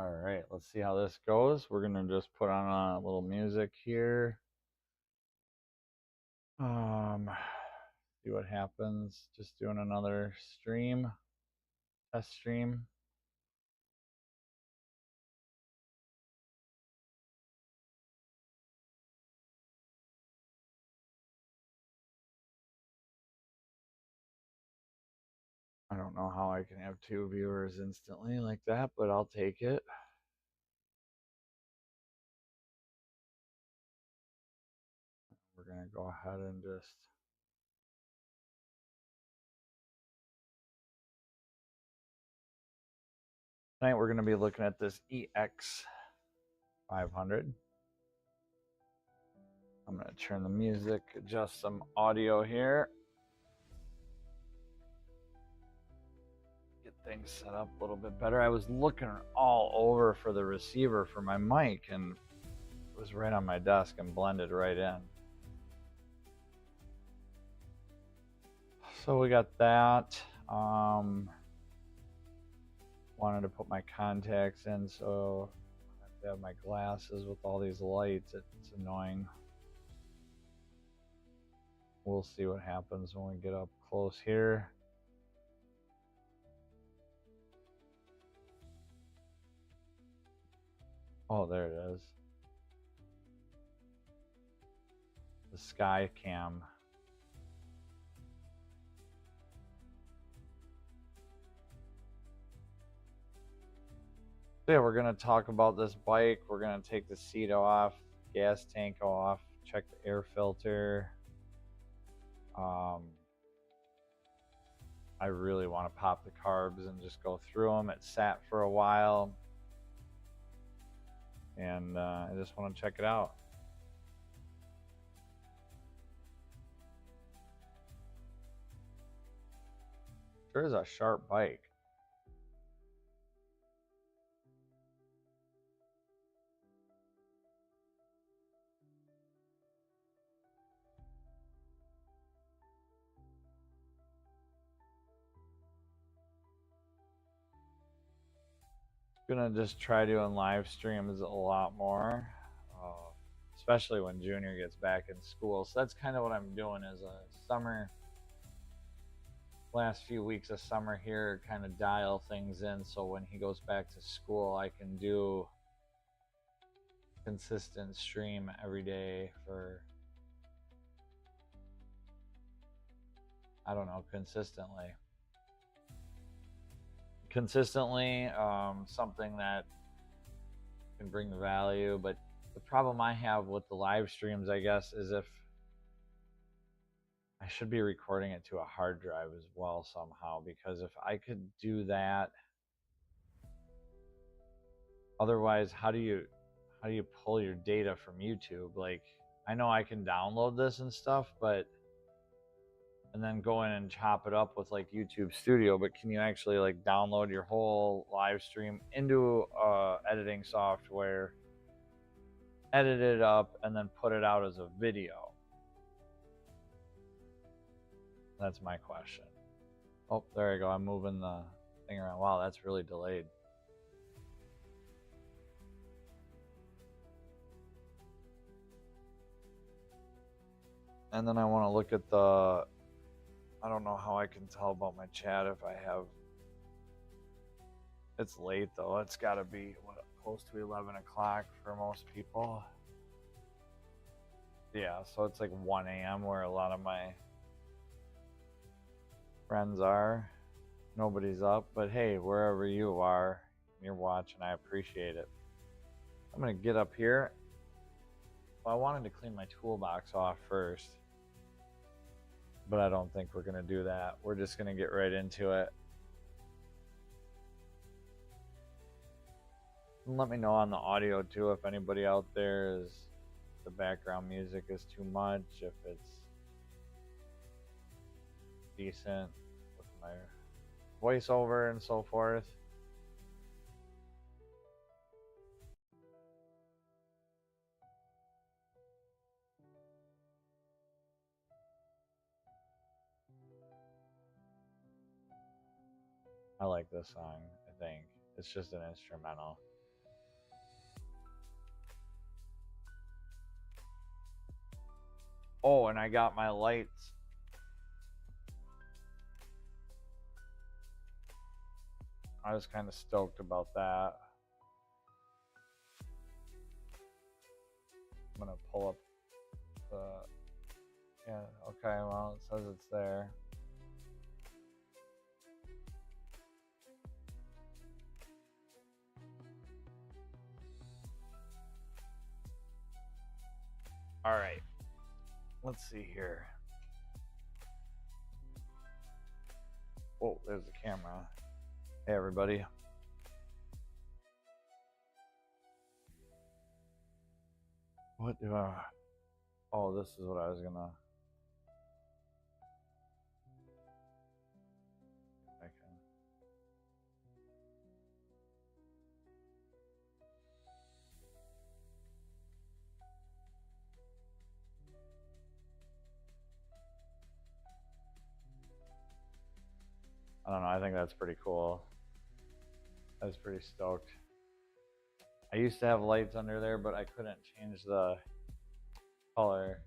All right, let's see how this goes. We're gonna just put on a little music here. Um, see what happens. Just doing another stream, test stream. I don't know how I can have two viewers instantly like that, but I'll take it. We're gonna go ahead and just tonight we're gonna be looking at this EX500. I'm gonna turn the music, adjust some audio here. Get things set up a little bit better. I was looking all over for the receiver for my mic and it was right on my desk and blended right in. So we got that. Wanted to put my contacts in, so I have to have my glasses with all these lights. It's annoying. We'll see what happens when we get up close here. Oh, there it is. The sky cam. So yeah, we're gonna talk about this bike. We're gonna take the seat off, gas tank off, check the air filter. I really want to pop the carbs and just go through them. It sat for a while, and I just want to check it out. Sure is a sharp bike. Gonna just try doing live streams a lot more, especially when Junior gets back in school. So that's kind of what I'm doing as a summer, last few weeks of summer here, kind of dial things in so when he goes back to school I can do consistent stream every day for, I don't know, consistently something that can bring value. But the problem I have with the live streams, I guess, is if I should be recording it to a hard drive as well somehow, because if I could do that, otherwise how do you pull your data from YouTube? Like, I know I can download this and stuff, but and then go in and chop it up with like YouTube Studio, but can you actually like download your whole live stream into editing software, edit it up, and then put it out as a video? That's my question. Oh, there you go. I'm moving the thing around. Wow, that's really delayed. And then I want to look at the, I don't know how I can tell about my chat if I have, it's late though. It's got to be, what, close to 11 o'clock for most people. Yeah, so it's like 1 a.m. where a lot of my friends are. Nobody's up, but hey, wherever you are, you're watching, I appreciate it. I'm going to get up here. Well, I wanted to clean my toolbox off first, but I don't think we're going to do that. We're just going to get right into it. And let me know on the audio too if anybody out there is, the background music is too much, if it's decent with my voiceover and so forth. I like this song, I think. It's just an instrumental. Oh, and I got my lights. I was kind of stoked about that. I'm gonna pull up the, yeah, okay, well, it says it's there. All right, let's see here. Oh, there's the camera. Hey, everybody. What do I, oh, this is what I was gonna, I don't know, I think that's pretty cool. I was pretty stoked. I used to have lights under there, but I couldn't change the color.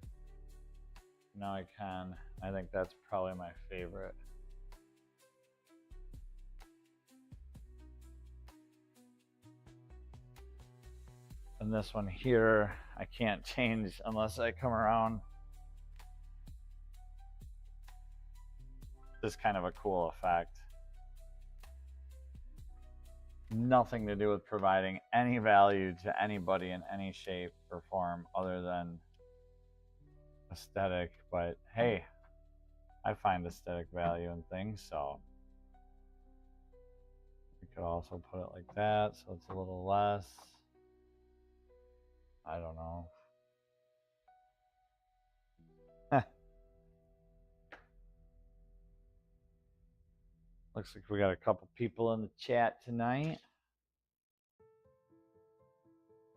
Now I can. I think that's probably my favorite. And this one here, I can't change unless I come around. This is kind of a cool effect. Nothing to do with providing any value to anybody in any shape or form other than aesthetic. But hey, I find aesthetic value in things, so we could also put it like that so it's a little less. I don't know. Looks like we got a couple people in the chat tonight.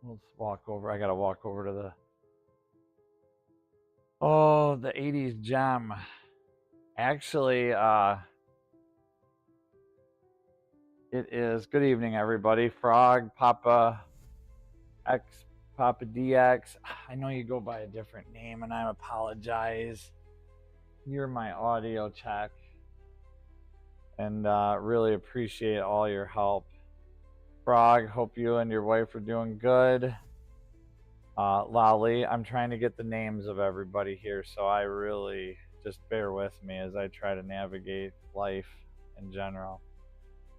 Let's walk over. I gotta walk over to the, oh, the 80s gem. Actually, it is, good evening, everybody. Frog, Papa X, Papa DX. I know you go by a different name, and I apologize. You're my audio check. And really appreciate all your help. Frog, hope you and your wife are doing good. Lolly, I'm trying to get the names of everybody here, so I really just bear with me as I try to navigate life in general.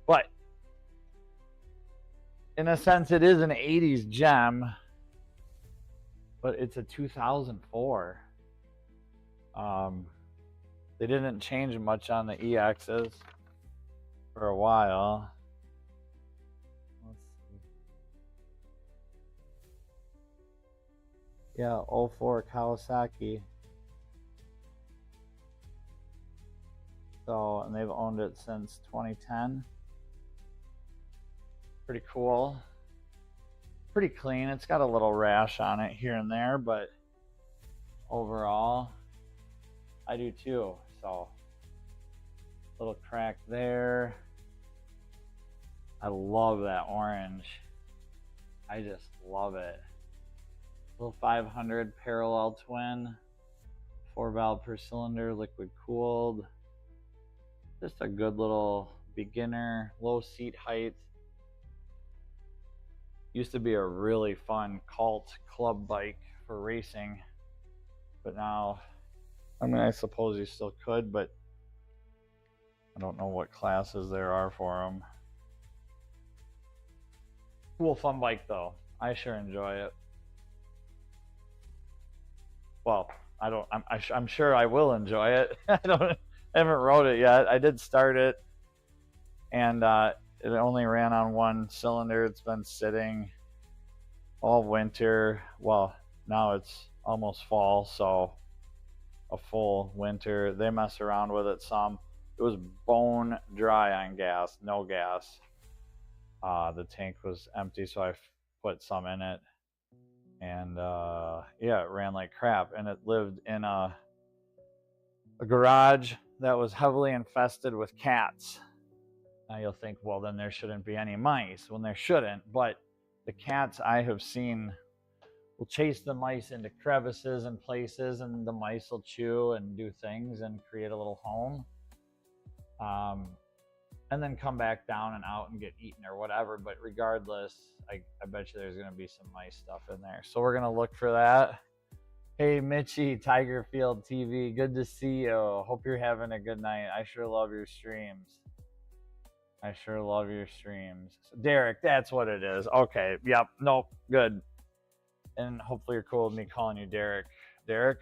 But in a sense, it is an 80s gem, but it's a 2004. They didn't change much on the EXs for a while. Let's see. Yeah, 04 Kawasaki. So, and they've owned it since 2010. Pretty cool. Pretty clean. It's got a little rash on it here and there, but overall, I do too. So, little crack there. I love that orange. I just love it. Little 500 parallel twin, 4 valve per cylinder, liquid cooled. Just a good little beginner, low seat height. Used to be a really fun cult club bike for racing, but now, I mean, I suppose you still could, but I don't know what classes there are for them. Cool fun bike though. I sure enjoy it. Well, I'm sure I will enjoy it. I haven't rode it yet. I did start it, and it only ran on 1 cylinder. It's been sitting all winter. Well, now it's almost fall, so a full winter. They mess around with it some. It was bone dry on gas, no gas. The tank was empty, so I put some in it. And yeah, it ran like crap. And it lived in a garage that was heavily infested with cats. Now you'll think, well, then there shouldn't be any mice. Well, there shouldn't, but the cats I have seen we'll chase the mice into crevices and places, and the mice will chew and do things and create a little home. And then come back down and out and get eaten or whatever. But regardless, I bet you there's going to be some mice stuff in there. So we're going to look for that. Hey, Mitchie, Tigerfield TV, good to see you. Hope you're having a good night. I sure love your streams. I sure love your streams. So Derek, that's what it is. Okay, yep, nope, good. And hopefully you're cool with me calling you Derek. Derek,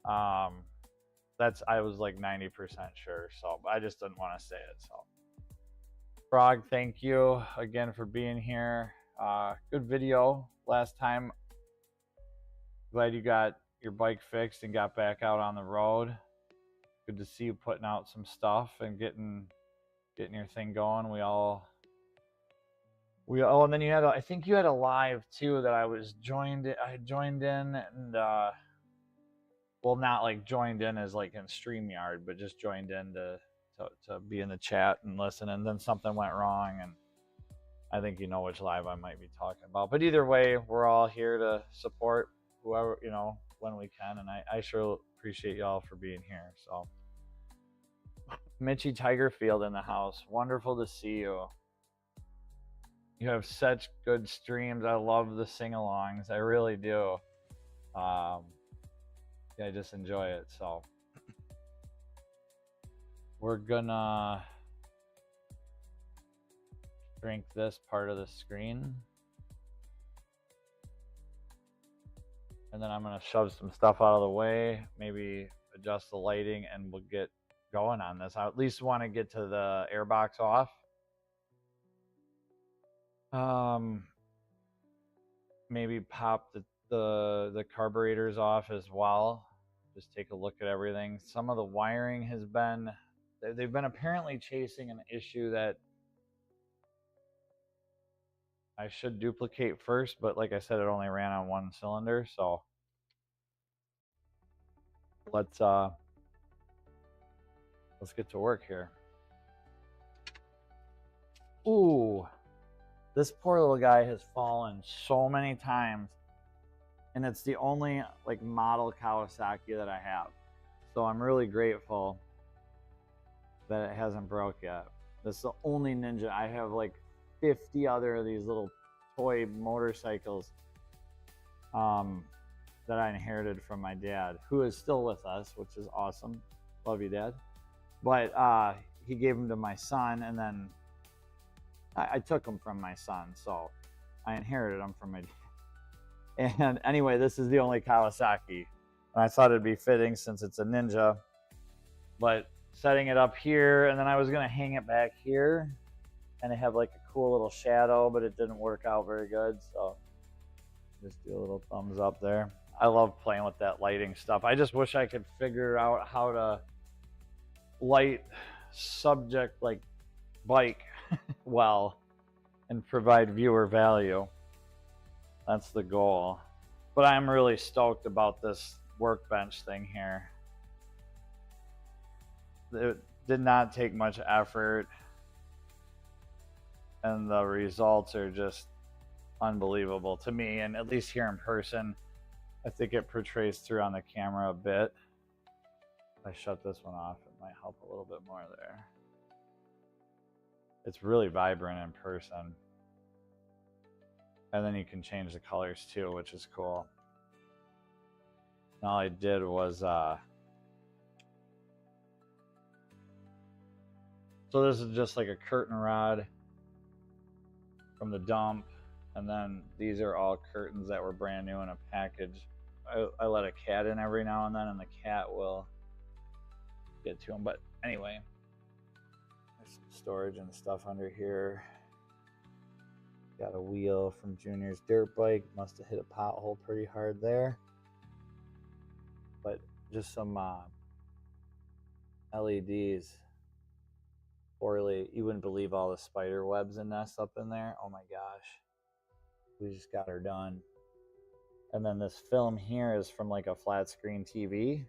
that's, I was like 90% sure, so I just didn't want to say it. So Frog, thank you again for being here. Good video last time. Glad you got your bike fixed and got back out on the road. Good to see you putting out some stuff and getting your thing going. And then you had I think you had a live too that I joined in, and well, not like joined in as like in StreamYard, but just joined in to be in the chat and listen, and then something went wrong, and I think you know which live I might be talking about. But either way, we're all here to support whoever, you know, when we can, and I sure appreciate y'all for being here. So Mitchie Tigerfield in the house, wonderful to see you. You have such good streams. I love the sing-alongs, I really do. Yeah, I just enjoy it. So we're gonna shrink this part of the screen, and then I'm gonna shove some stuff out of the way, maybe adjust the lighting, and we'll get going on this. I at least want to get to the airbox off. Maybe pop the carburetors off as well. Just take a look at everything. Some of the wiring has been, they've been apparently chasing an issue that I should duplicate first, but like I said, it only ran on one cylinder, so let's get to work here. Ooh, this poor little guy has fallen so many times, and it's the only like model Kawasaki that I have, so I'm really grateful that it hasn't broke yet. This is the only Ninja. I have like 50 other of these little toy motorcycles that I inherited from my dad, who is still with us, which is awesome. Love you, Dad. But he gave them to my son, and then I took them from my son, so I inherited them from my dad. And anyway, this is the only Kawasaki, and I thought it'd be fitting since it's a Ninja. But setting it up here, and then I was gonna hang it back here and have like a cool little shadow, but it didn't work out very good, so just do a little thumbs up there. I love playing with that lighting stuff. I just wish I could figure out how to light subject like bike well and provide viewer value. That's the goal. But I'm really stoked about this workbench thing here. It did not take much effort, and the results are just unbelievable to me, and at least here in person, I think it portrays through on the camera a bit. If I shut this one off, it might help a little bit more there. It's really vibrant in person. And then you can change the colors too, which is cool. And all I did was so this is just like a curtain rod from the dump, and then these are all curtains that were brand new in a package. I let a cat in every now and then, and the cat will get to them. But anyway, there's some storage and stuff under here. Got a wheel from Junior's dirt bike. Must have hit a pothole pretty hard there. But just some LEDs. Orly, you wouldn't believe all the spider webs and nests up in there. Oh my gosh. We just got her done. And then this film here is from like a flat screen TV.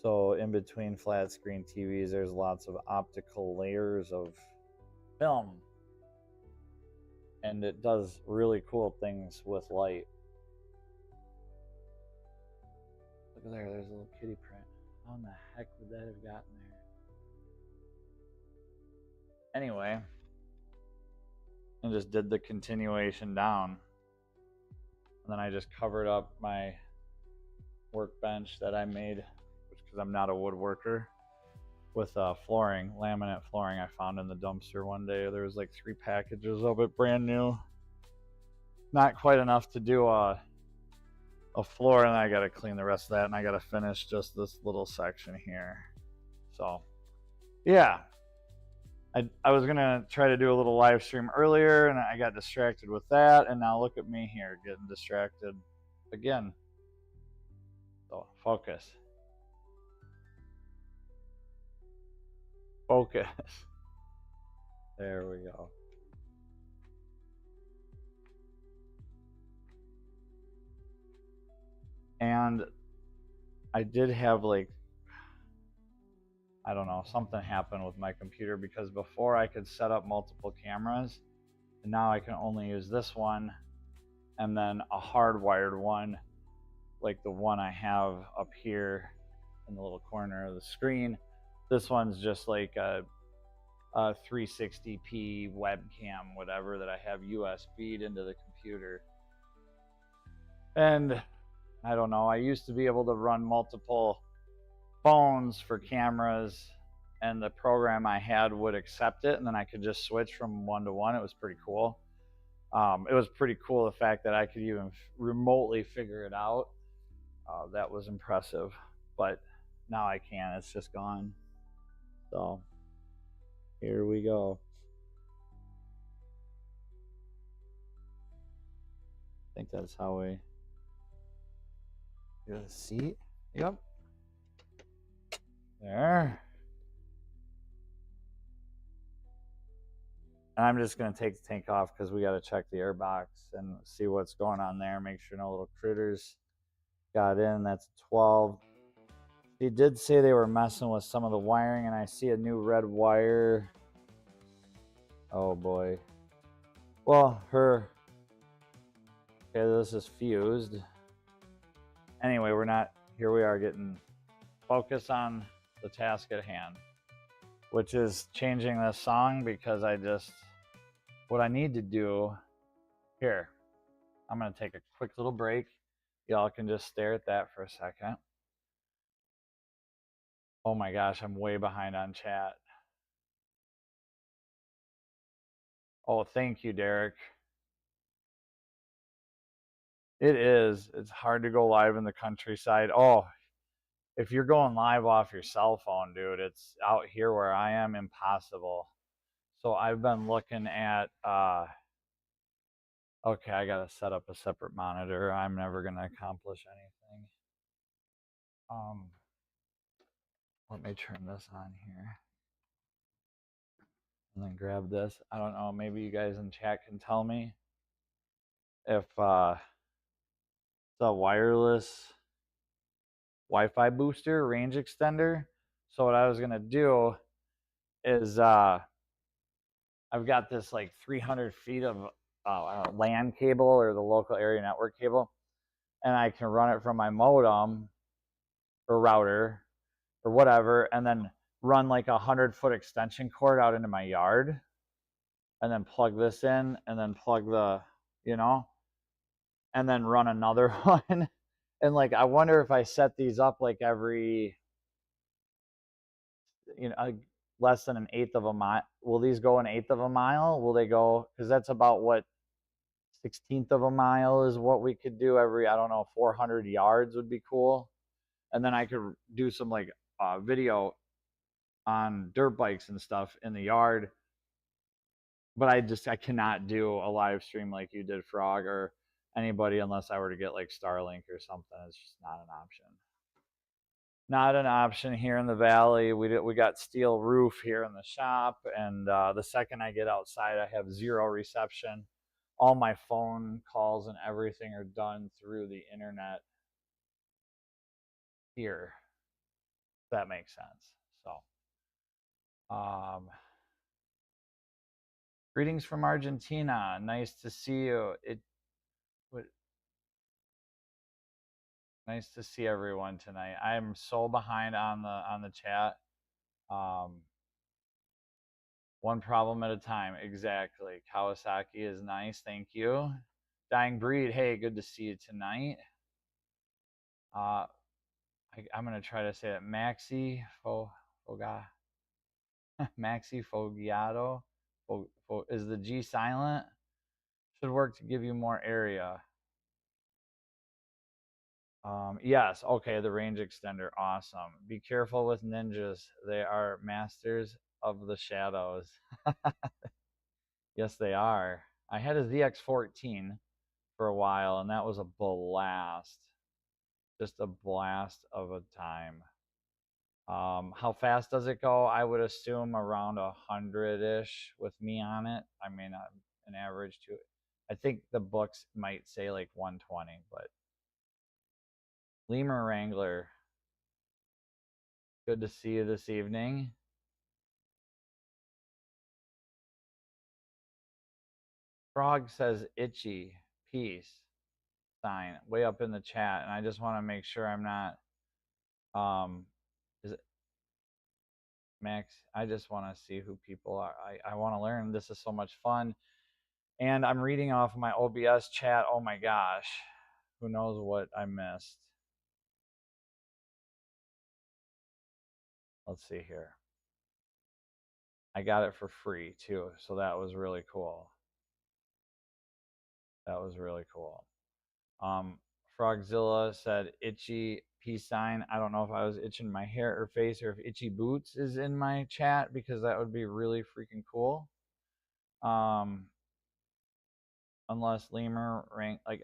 So in between flat screen TVs, there's lots of optical layers of film. and it does really cool things with light. Look at there, there's a little kitty print. How in the heck would that have gotten there? Anyway, and just did the continuation down. And then I just covered up my workbench that I made, because I'm not a woodworker, with flooring, laminate flooring I found in the dumpster one day. There was like 3 packages of it, brand new. Not quite enough to do a floor, and I got to clean the rest of that, and I got to finish just this little section here. So, yeah. I was going to try to do a little live stream earlier, and I got distracted with that, and now look at me here getting distracted again. So, focus. Focus. There we go. And I did have, like, I don't know, something happened with my computer, because before I could set up multiple cameras, and now I can only use this one and then a hardwired one, like the one I have up here in the little corner of the screen. This one's just like a 360p webcam, whatever, that I have USB'd into the computer. And I don't know, I used to be able to run multiple phones for cameras, and the program I had would accept it, and then I could just switch from one to one. It was pretty cool. It was pretty cool, the fact that I could even remotely figure it out. That was impressive, but now I can't. It's just gone. So here we go. I think that's how we do the seat. Yep. There. And I'm just going to take the tank off, because we got to check the air box and see what's going on there. Make sure no little critters got in. That's 12. He did say they were messing with some of the wiring, and I see a new red wire. Oh boy. Well, okay, this is fused. Anyway, here we are getting focus on the task at hand, which is changing this song, because what I need to do here, I'm going to take a quick little break. Y'all can just stare at that for a second. Oh my gosh, I'm way behind on chat. Oh, thank you, Derek. It is. It's hard to go live in the countryside. Oh, if you're going live off your cell phone, dude, it's out here where I am impossible. So I've been looking at, okay, I got to set up a separate monitor. I'm never going to accomplish anything. Let me turn this on here. And then grab this. I don't know, maybe you guys in chat can tell me if it's a wireless Wi-Fi booster, range extender. So what I was going to do is I've got this like 300 feet of LAN cable, or the local area network cable, and I can run it from my modem or router or whatever, and then run like a 100-foot extension cord out into my yard, and then plug this in, and then plug the, and then run another one. And like, I wonder if I set these up like every, less than an eighth of a mile. Will these go an eighth of a mile? Will they go, because that's about what, 16th of a mile is what we could do every, I don't know, 400 yards would be cool. And then I could do some like video on dirt bikes and stuff in the yard. But I cannot do a live stream like you did, Frog, or anybody, unless I were to get like Starlink or something. It's just not an option. Not an option here in the valley. We got steel roof here in the shop, and the second I get outside, I have zero reception. All my phone calls and everything are done through the internet here, if that makes sense. So Greetings from Argentina. Nice to see you. Nice to see everyone tonight. I'm so behind on the chat. One problem at a time. Exactly. Kawasaki is nice. Thank you. Dying Breed. Hey, good to see you tonight. I'm gonna try to say it. Maxi Fogiato. Is the G silent? Should work to give you more area. Yes. Okay. The range extender. Awesome. Be careful with ninjas. They are masters of the shadows. Yes, they are. I had a ZX14 for a while, and that was a blast. Just a blast of a time. How fast does it go? I would assume around 100-ish with me on it. I mean, an average to. I think the books might say like 120, but Lemur Wrangler. Good to see you this evening. Frog says itchy peace sign way up in the chat, and I just want to make sure I'm not. Is it Max? I just want to see who people are. I want to learn. This is so much fun. And I'm reading off my OBS chat. Oh my gosh. Who knows what I missed? Let's see here. I got it for free too, so that was really cool. That was really cool. Frogzilla said itchy peace sign. I don't know if I was itching my hair or face or if Itchy Boots is in my chat, because that would be really freaking cool. Unless Lemur rank, like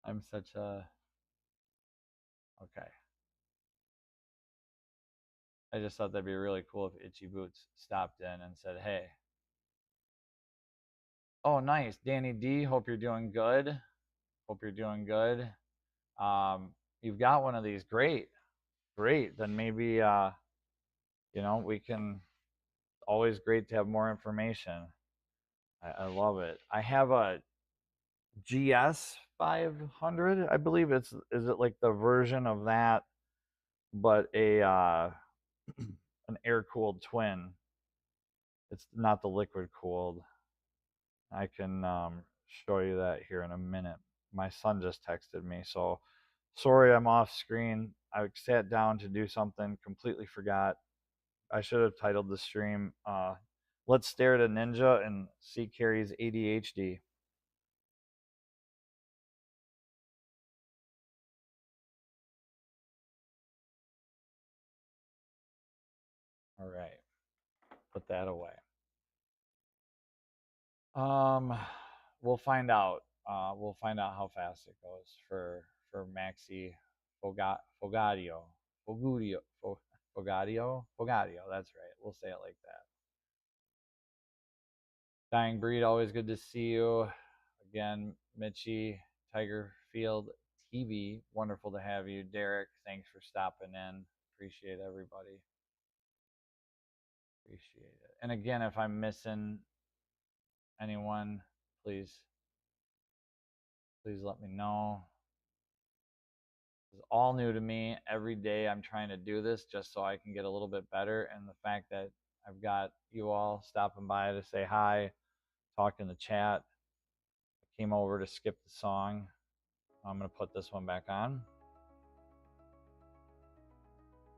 I'm such a, okay. I just thought that'd be really cool if Itchy Boots stopped in and said, hey. Oh, nice. Danny D, hope you're doing good. Hope you're doing good. You've got one of these. Great. Great. Then maybe, we can, always great to have more information. I love it. I have a GS500, I believe. Is it like the version of that, but a an air-cooled twin. It's not the liquid cooled. I can show you that here in a minute. My son just texted me, so sorry I'm off screen. I sat down to do something, completely forgot. I should have titled the stream, Let's Stare at a Ninja and See Carrie's ADHD. All right, put that away. We'll find out. We'll find out how fast it goes for Maxi Fogadio. Fogadio. That's right. We'll say it like that. Dying Breed, always good to see you. Again, Mitchie, Tiger Field TV, wonderful to have you. Derek, thanks for stopping in. Appreciate everybody. Appreciate it. And again, if I'm missing anyone, please let me know. It's all new to me. Every day I'm trying to do this just so I can get a little bit better. And the fact that I've got you all stopping by to say hi, talk in the chat. I came over to skip the song. I'm going to put this one back on.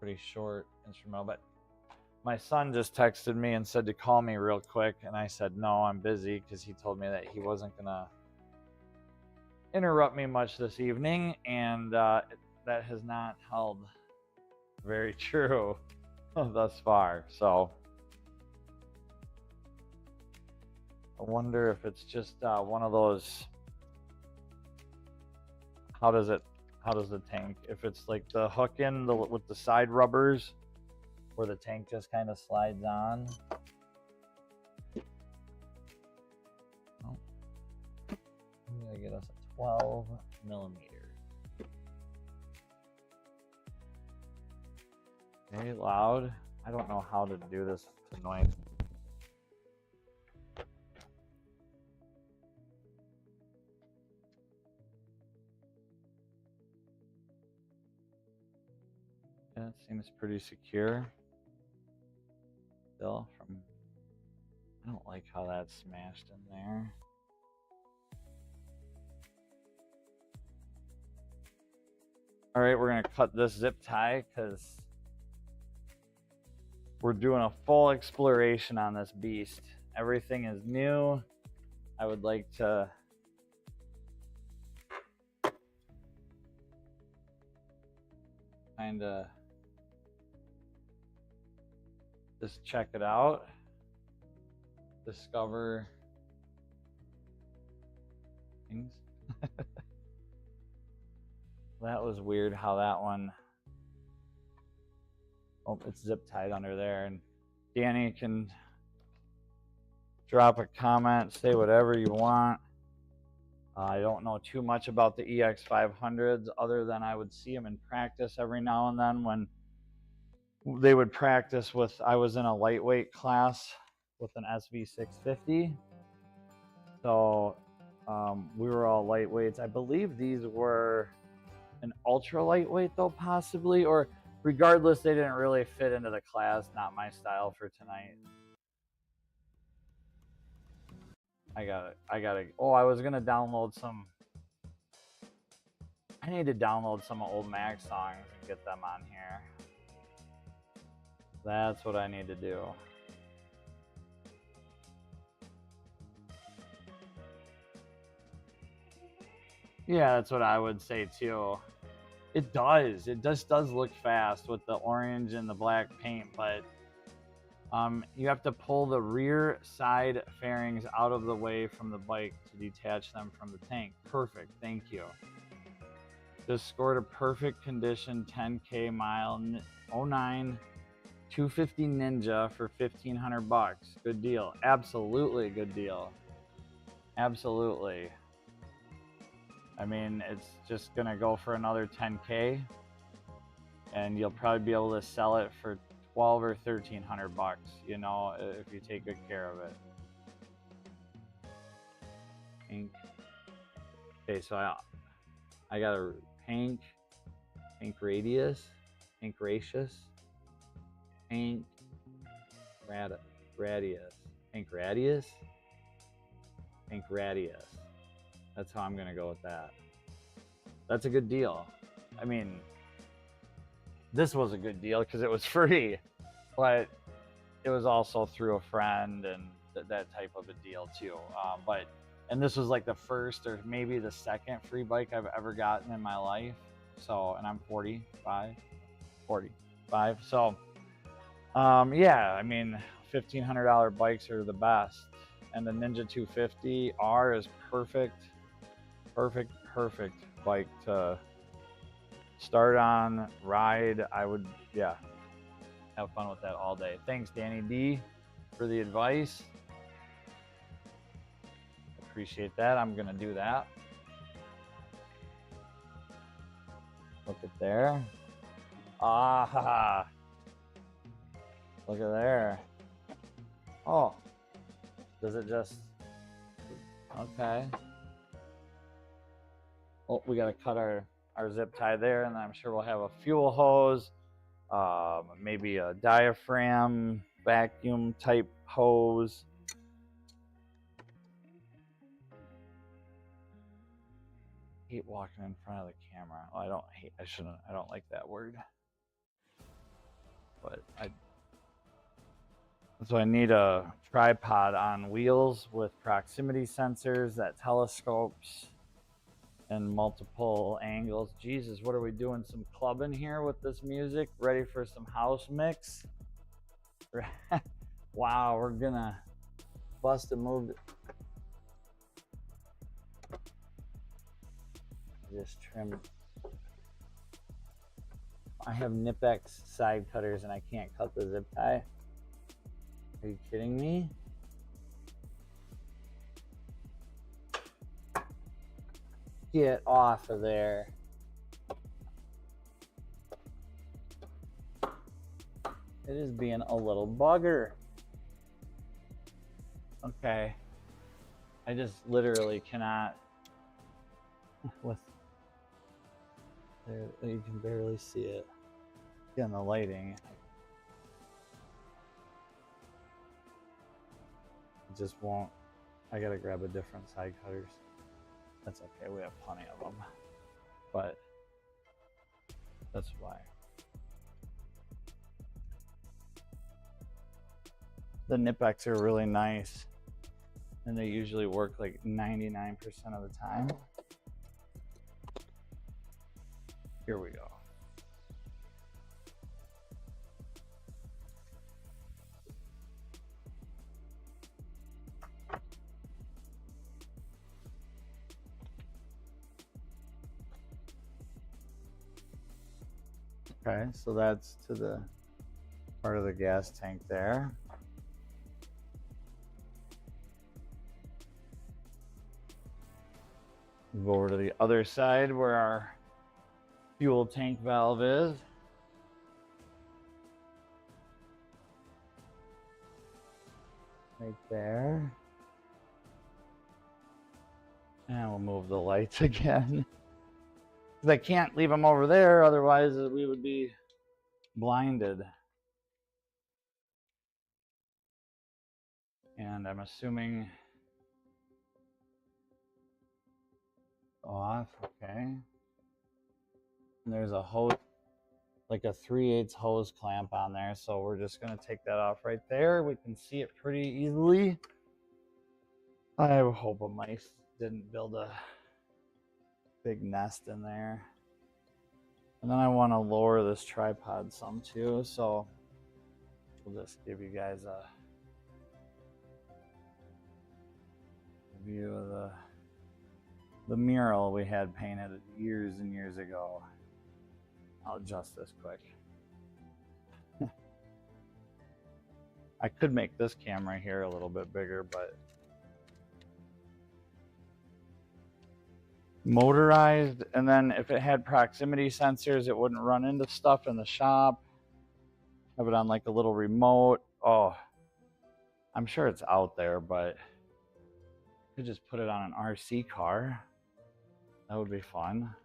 Pretty short instrumental, but my son just texted me and said to call me real quick. And I said, no, I'm busy, because he told me that he wasn't going to interrupt me much this evening. And that has not held very true thus far. So I wonder if it's just one of those, how does the tank, if it's like the hook in with the side rubbers where the tank just kind of slides on. Oh. I'm gonna get us a 12 millimeter. Very loud. I don't know how to do this to noise Yeah, it seems pretty secure. Still from, I don't like how that's smashed in there. All right, we're gonna cut this zip tie because we're doing a full exploration on this beast. Everything is new. I would like to kind of just check it out, discover things. That was weird how that one, oh, it's zip tied under there. And Danny can drop a comment, say whatever you want. I don't know too much about the EX500s other than I would see them in practice every now and then when they would practice with, I was in a lightweight class with an SV650. So we were all lightweights. I believe these were an ultra lightweight though, possibly, or regardless, they didn't really fit into the class. Not my style for tonight. I gotta, oh, I was gonna download some, I need to download some old Mac songs and get them on here. That's what I need to do. Yeah, that's what I would say too. It does. It just does look fast with the orange and the black paint, but you have to pull the rear side fairings out of the way from the bike to detach them from the tank. Perfect. Thank you. Just scored a perfect condition 10K mile 09 250 Ninja for 1,500 bucks. Good deal. Absolutely good deal. Absolutely. I mean, it's just gonna go for another 10K, and you'll probably be able to sell it for 12 or 1,300 bucks, you know, if you take good care of it. Pink. Okay, so I got a pink radius, pink radius, pink radius, pink radius, pink radius. That's how I'm gonna go with that. That's a good deal. I mean, this was a good deal because it was free, but it was also through a friend and that type of a deal too. And this was like the first or maybe the second free bike I've ever gotten in my life. So, and I'm 45. So, yeah, I mean, $1,500 bikes are the best. And the Ninja 250 R is perfect bike to start on, ride. I would, yeah, have fun with that all day. Thanks, Danny D, for the advice. Appreciate that. I'm gonna do that. Look at there. Ah, look at there. Oh, does it just, okay. Oh, we gotta cut our zip tie there, and I'm sure we'll have a fuel hose, maybe a diaphragm vacuum type hose. I hate walking in front of the camera. Oh, I don't like that word. But so I need a tripod on wheels with proximity sensors that telescopes and multiple angles. Jesus, what are we doing? Some clubbing here with this music? Ready for some house mix? Wow, we're gonna bust a move. Just trim. I have Nipex side cutters and I can't cut the zip tie. Are you kidding me? Get off of there. It is being a little bugger. Okay. I just literally cannot. With there, you can barely see it. Again, the lighting. It just won't. I gotta grab a different side cutters. That's okay, we have plenty of them. But that's why. The Nipex are really nice, and they usually work like 99% of the time. Here we go. Okay, so that's to the part of the gas tank there. Move over to the other side where our fuel tank valve is. Right there. And we'll move the lights again. I can't leave them over there, otherwise we would be blinded. And I'm assuming off, okay. And there's a hose, like a 3/8 hose clamp on there, so we're just gonna take that off right there. We can see it pretty easily. I hope a mice didn't build a big nest in there. And then I want to lower this tripod some too, so we'll just give you guys a view of the mural we had painted years and years ago. I'll adjust this quick. I could make this camera here a little bit bigger, but motorized, and then if it had proximity sensors, it wouldn't run into stuff in the shop. Have it on like a little remote. Oh, I'm sure it's out there, but I could just put it on an RC car. That would be fun.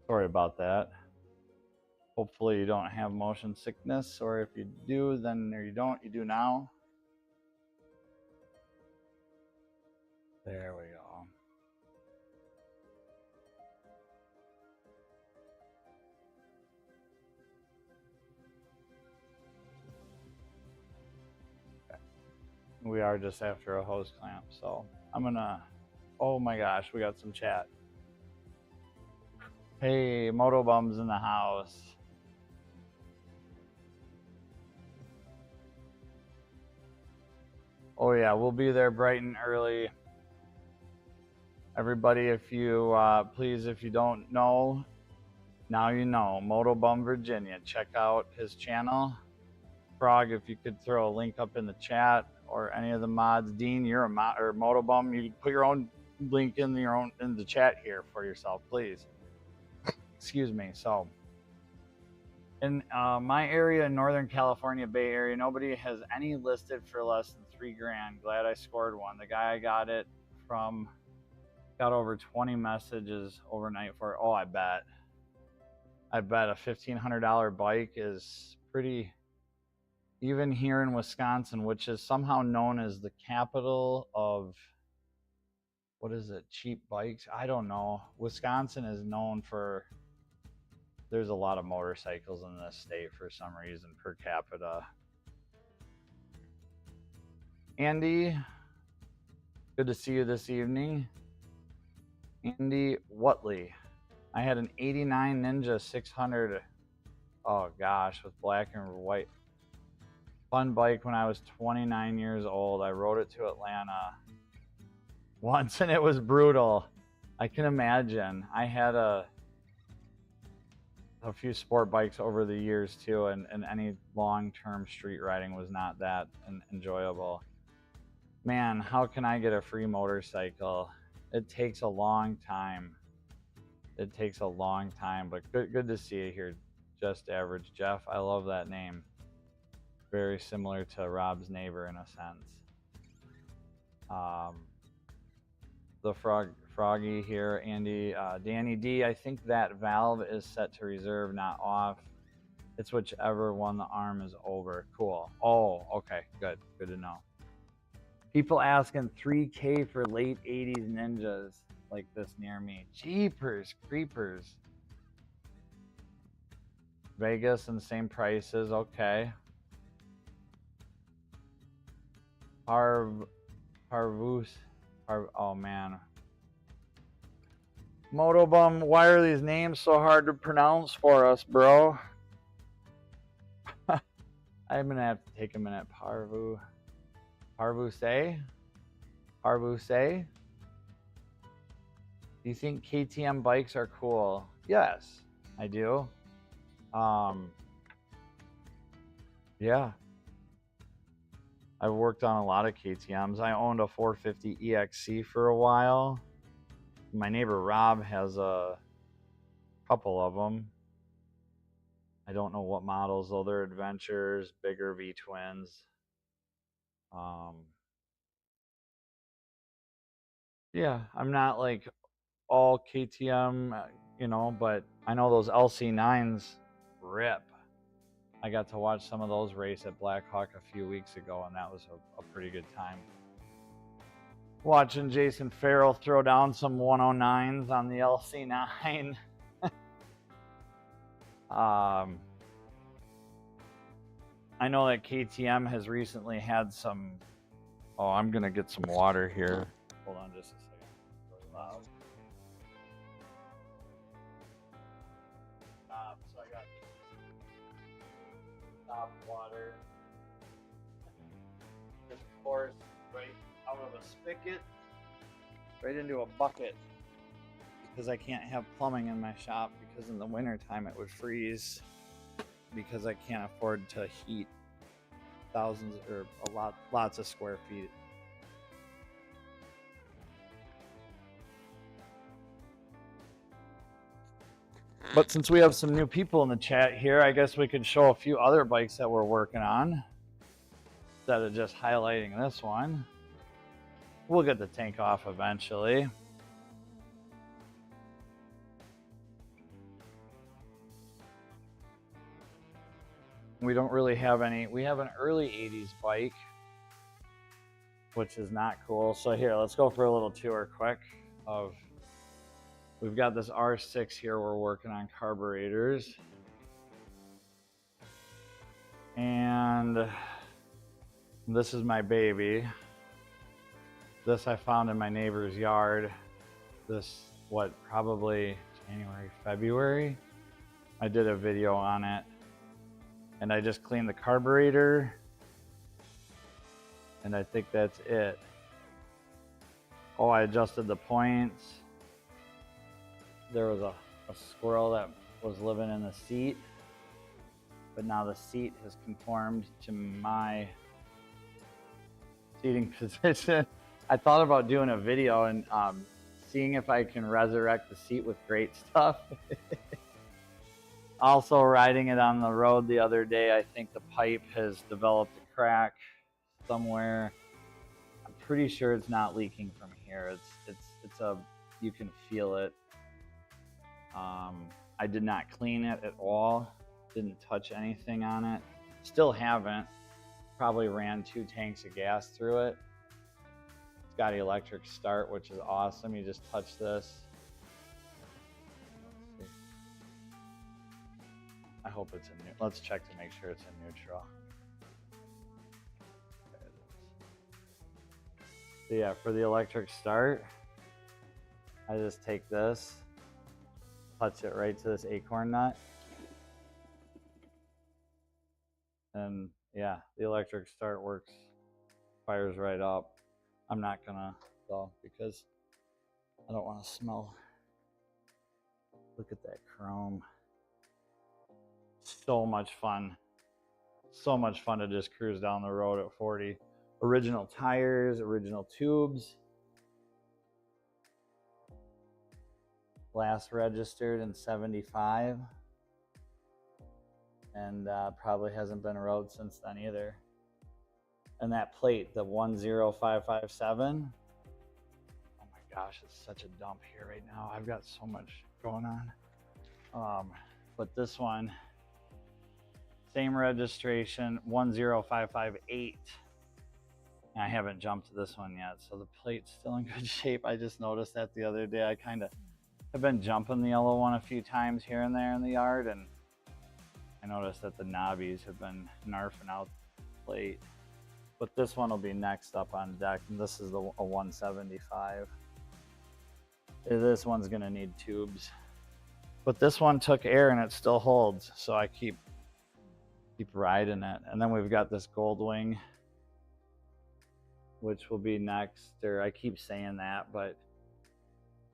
Sorry about that. Hopefully you don't have motion sickness, or if you do, then or you don't, you do now. There we go. We are just after a hose clamp, so I'm gonna, oh my gosh, we got some chat. Hey, Moto Bum's in the house. Oh yeah, we'll be there bright and early. Everybody, if you, please, if you don't know, now you know, Moto Bum Virginia, check out his channel. Frog, if you could throw a link up in the chat, or any of the mods. Dean, you're a mod, or Moto Bum, you put your own link in the chat here for yourself, please. Excuse me. So in my area in Northern California, Bay Area, nobody has any listed for less than $3,000. Glad I scored one. The guy I got it from got over 20 messages overnight for it. Oh, I bet a $1,500 bike is pretty, even here in Wisconsin, which is somehow known as the capital of, what is it, cheap bikes? I don't know. Wisconsin is known for, there's a lot of motorcycles in this state for some reason per capita. Andy, good to see you this evening. Andy Watley. I had an 89 Ninja 600. Oh gosh, with black and white. Fun bike when I was 29 years old. I rode it to Atlanta once and it was brutal. I can imagine. I had a few sport bikes over the years too, and any long-term street riding was not that enjoyable. Man, how can I get a free motorcycle? It takes a long time. It takes a long time, but good to see you here, Just Average Jeff. I love that name. Very similar to Rob's neighbor in a sense. The Froggy here, Andy, Danny D. I think that valve is set to reserve, not off. It's whichever one the arm is over. Cool. Oh, okay. Good. Good to know. People asking 3K for late 80s Ninjas like this near me. Jeepers creepers. Vegas and same prices. Okay. Parvus. Oh, man. Motobum, why are these names so hard to pronounce for us, bro? I'm gonna have to take a minute. Parvuse? Parvuse? Do you think KTM bikes are cool? Yes, I do. Yeah. I've worked on a lot of KTMs. I owned a 450 EXC for a while. My neighbor Rob has a couple of them. I don't know what models, though. They're adventures, bigger V-twins. Yeah, I'm not like all KTM, you know, but I know those LC9s rip. I got to watch some of those race at Blackhawk a few weeks ago, and that was a pretty good time. Watching Jason Farrell throw down some 109s on the LC9. I know that KTM has recently had some. Oh, I'm gonna get some water here. Hold on just a second. It's really loud. So I got top water. Just pours right out of a spigot, right into a bucket, because I can't have plumbing in my shop because in the wintertime it would freeze, because I can't afford to heat thousands or lots of square feet. But since we have some new people in the chat here, I guess we could show a few other bikes that we're working on instead of just highlighting this one. We'll get the tank off eventually. We don't really have any. We have an early 80s bike, which is not cool. So here, let's go for a little tour quick of. We've got this R6 here. We're working on carburetors. And this is my baby. This I found in my neighbor's yard. This, what, probably January, February? I did a video on it. And I just cleaned the carburetor. And I think that's it. Oh, I adjusted the points. There was a squirrel that was living in the seat, but now the seat has conformed to my seating position. I thought about doing a video and seeing if I can resurrect the seat with great stuff. Also, riding it on the road the other day, I think the pipe has developed a crack somewhere. I'm pretty sure it's not leaking from here. It's a, you can feel it. I did not clean it at all. Didn't touch anything on it. Still haven't. Probably ran 2 tanks of gas through it. It's got an electric start, which is awesome. You just touch this. I hope it's in new. Let's check to make sure it's in neutral. So yeah, for the electric start, I just take this, touch it right to this acorn nut, and yeah, the electric start works, fires right up. I'm not gonna though, because I don't want to smell. Look at that chrome. So much fun. So much fun to just cruise down the road at 40. Original tires, original tubes. Last registered in 75. And probably hasn't been rode since then either. And that plate, the 10557. Oh my gosh, it's such a dump here right now. I've got so much going on. But this one, Same registration, 10558. I haven't jumped to this one yet, so the plate's still in good shape. I just noticed that the other day. I kind of have been jumping the yellow one a few times here and there in the yard, and I noticed that the knobbies have been narfing out the plate. But this one will be next up on deck, and this is a 175. This one's gonna need tubes. But this one took air and it still holds, so I keep riding it. And then we've got this Goldwing, which will be next, or I keep saying that, but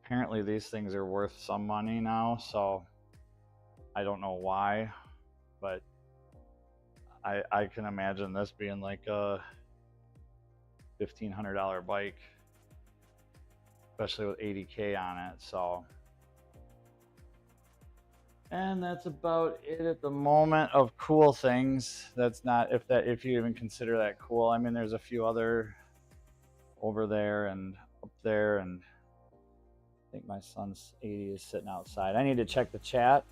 apparently these things are worth some money now, so I don't know why, but I can imagine this being like a $1,500 bike, especially with 80K on it. So, and that's about it at the moment of cool things. That's not, if you even consider that cool. I mean, there's a few other over there and up there, and I think my son's 80 is sitting outside. I need to check the chat.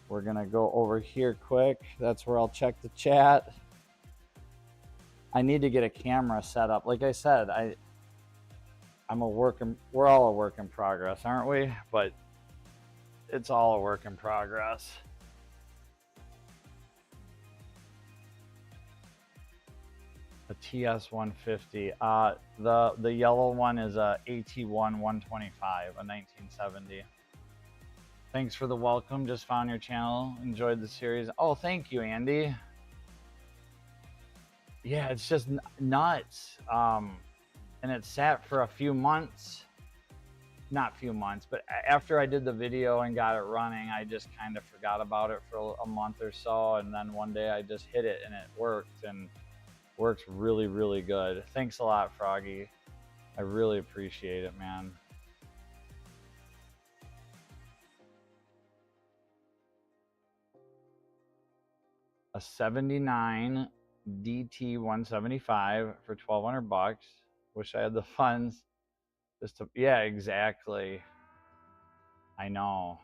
We're gonna go over here quick. That's where I'll check the chat. I need to get a camera set up. Like I said, we're all a work in progress, aren't we? But it's all a work in progress. The TS 150. The yellow one is a AT1 125, a 1970. Thanks for the welcome. Just found your channel. Enjoyed the series. Oh, thank you, Andy. Yeah, it's just nuts. And it sat for a few months. Not few months, but after I did the video and got it running, I just kind of forgot about it for a month or so. And then one day I just hit it and it worked, and works really, really good. Thanks a lot, Froggy. I really appreciate it, man. A 79 DT 175 for 1,200 bucks. Wish I had the funds just to, yeah, exactly. I know.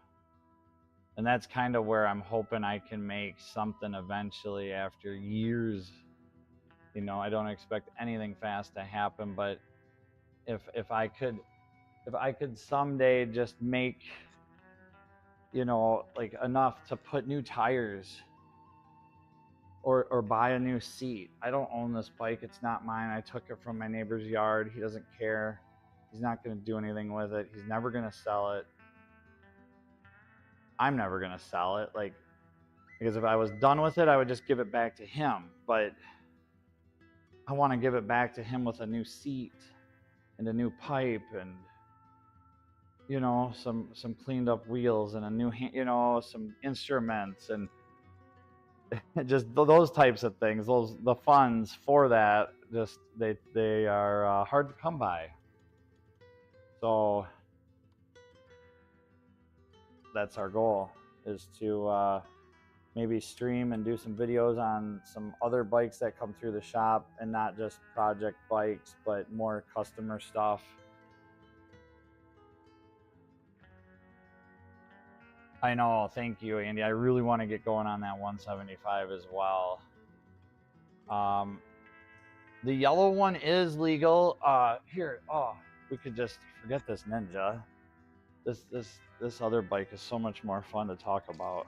And that's kind of where I'm hoping I can make something eventually after years. You know, I don't expect anything fast to happen, but if I could someday just make, you know, like enough to put new tires or buy a new seat. I don't own this bike. It's not mine. I took it from my neighbor's yard. He doesn't care. He's not going to do anything with it. He's never going to sell it. I'm never going to sell it. Like, because if I was done with it, I would just give it back to him. But I want to give it back to him with a new seat and a new pipe and, you know, some cleaned up wheels and a new, you know, some instruments and just those types of things. The funds for that, just they are hard to come by. So that's our goal, is to maybe stream and do some videos on some other bikes that come through the shop, and not just project bikes, but more customer stuff. I know, thank you, Andy. I really want to get going on that 175 as well. The yellow one is legal. Here, we could just forget this Ninja. This other bike is so much more fun to talk about.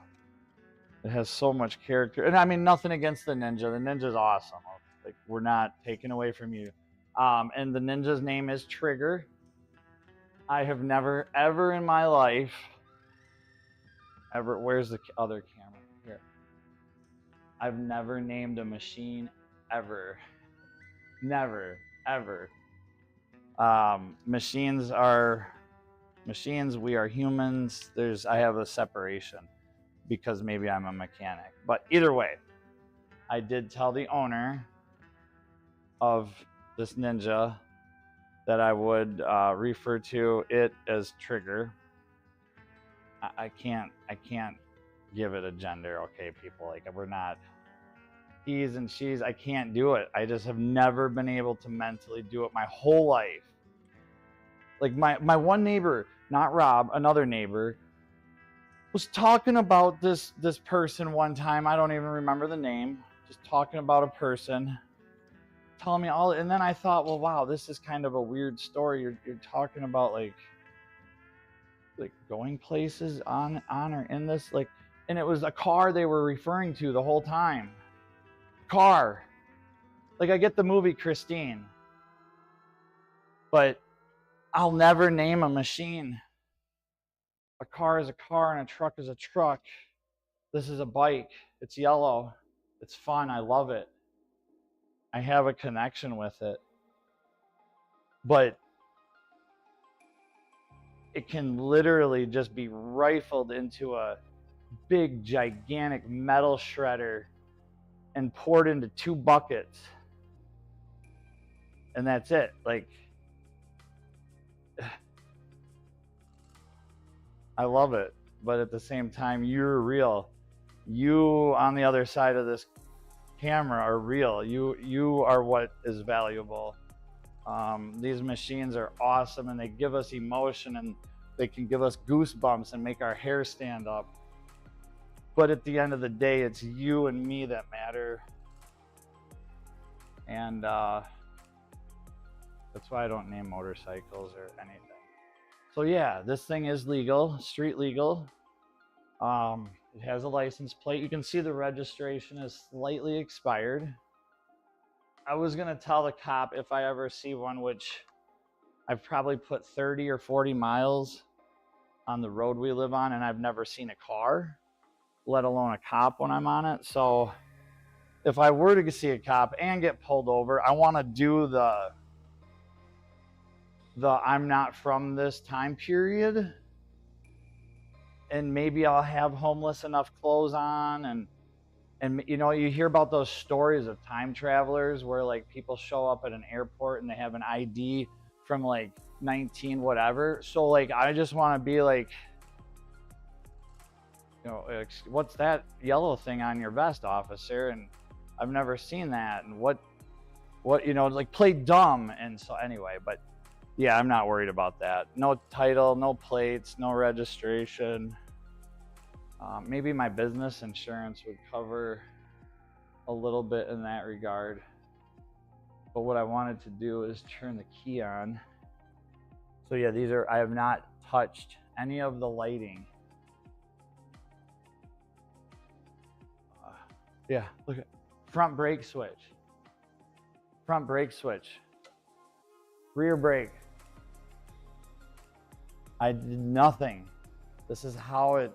It has so much character, and I mean, nothing against the Ninja. The Ninja's awesome. Like, we're not taking away from you. And the Ninja's name is Trigger. I have never, ever in my life, where's the other camera? Here. I've never named a machine ever. Never, ever. Machines are machines. We are humans. I have a separation because maybe I'm a mechanic. But either way, I did tell the owner of this Ninja that I would refer to it as Trigger. I can't give it a gender, okay, people? Like, we're not he's and she's. I can't do it. I just have never been able to mentally do it my whole life. Like my one neighbor, not Rob, another neighbor, Was talking about this person one time. I don't even remember the name. Just talking about a person, telling me all, and then I thought, well, wow, this is kind of a weird story. You're talking about like going places on or in this, like, and it was a car they were referring to the whole time. Car. Like, I get the movie Christine, but I'll never name a machine. A car is a car and a truck is a truck. This is a bike. It's yellow. It's fun. I love it. I have a connection with it. But it can literally just be rifled into a big, gigantic metal shredder and poured into 2 buckets. And that's it. Like, I love it. But at the same time, you're real. You on the other side of this camera are real. You are what is valuable. These machines are awesome, and they give us emotion, and they can give us goosebumps and make our hair stand up. But at the end of the day, it's you and me that matter. And that's why I don't name motorcycles or anything. So yeah, this thing is legal, street legal. It has a license plate. You can see the registration is slightly expired. I was gonna tell the cop if I ever see one, which I've probably put 30 or 40 miles on the road we live on, and I've never seen a car, let alone a cop when I'm on it. So if I were to see a cop and get pulled over, I want to do the I'm not from this time period, and maybe I'll have homeless enough clothes on, and you know, you hear about those stories of time travelers where like people show up at an airport and they have an ID from like 19 whatever. So like I just want to be like, you know, what's that yellow thing on your vest, officer? And I've never seen that. And what you know, like play dumb. And so anyway, but yeah, I'm not worried about that. No title, no plates, no registration. Maybe my business insurance would cover a little bit in that regard. But what I wanted to do is turn the key on. So yeah, these are, I have not touched any of the lighting. Yeah, look at front brake switch. Front brake switch. Rear brake. I did nothing. This is how it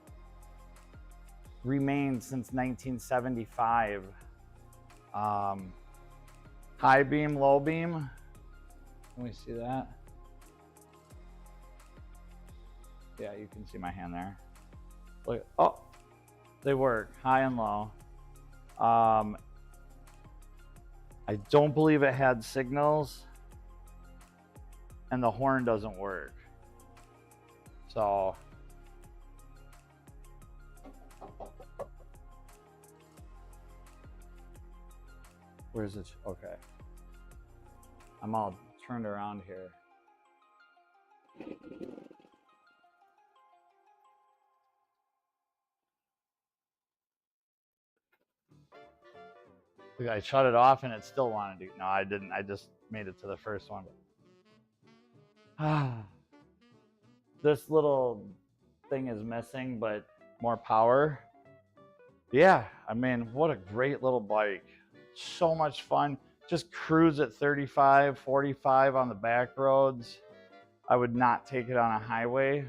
remained since 1975. High beam, low beam. Can we see that? Yeah, you can see my hand there. Look, oh, they work, high and low. I don't believe it had signals, and the horn doesn't work. So where's it? Okay, I'm all turned around here. I shut it off and it still wanted to. No, I didn't. I just made it to the first one. This little thing is missing, but more power. Yeah, I mean, what a great little bike. So much fun. Just cruise at 35, 45 on the back roads. I would not take it on a highway.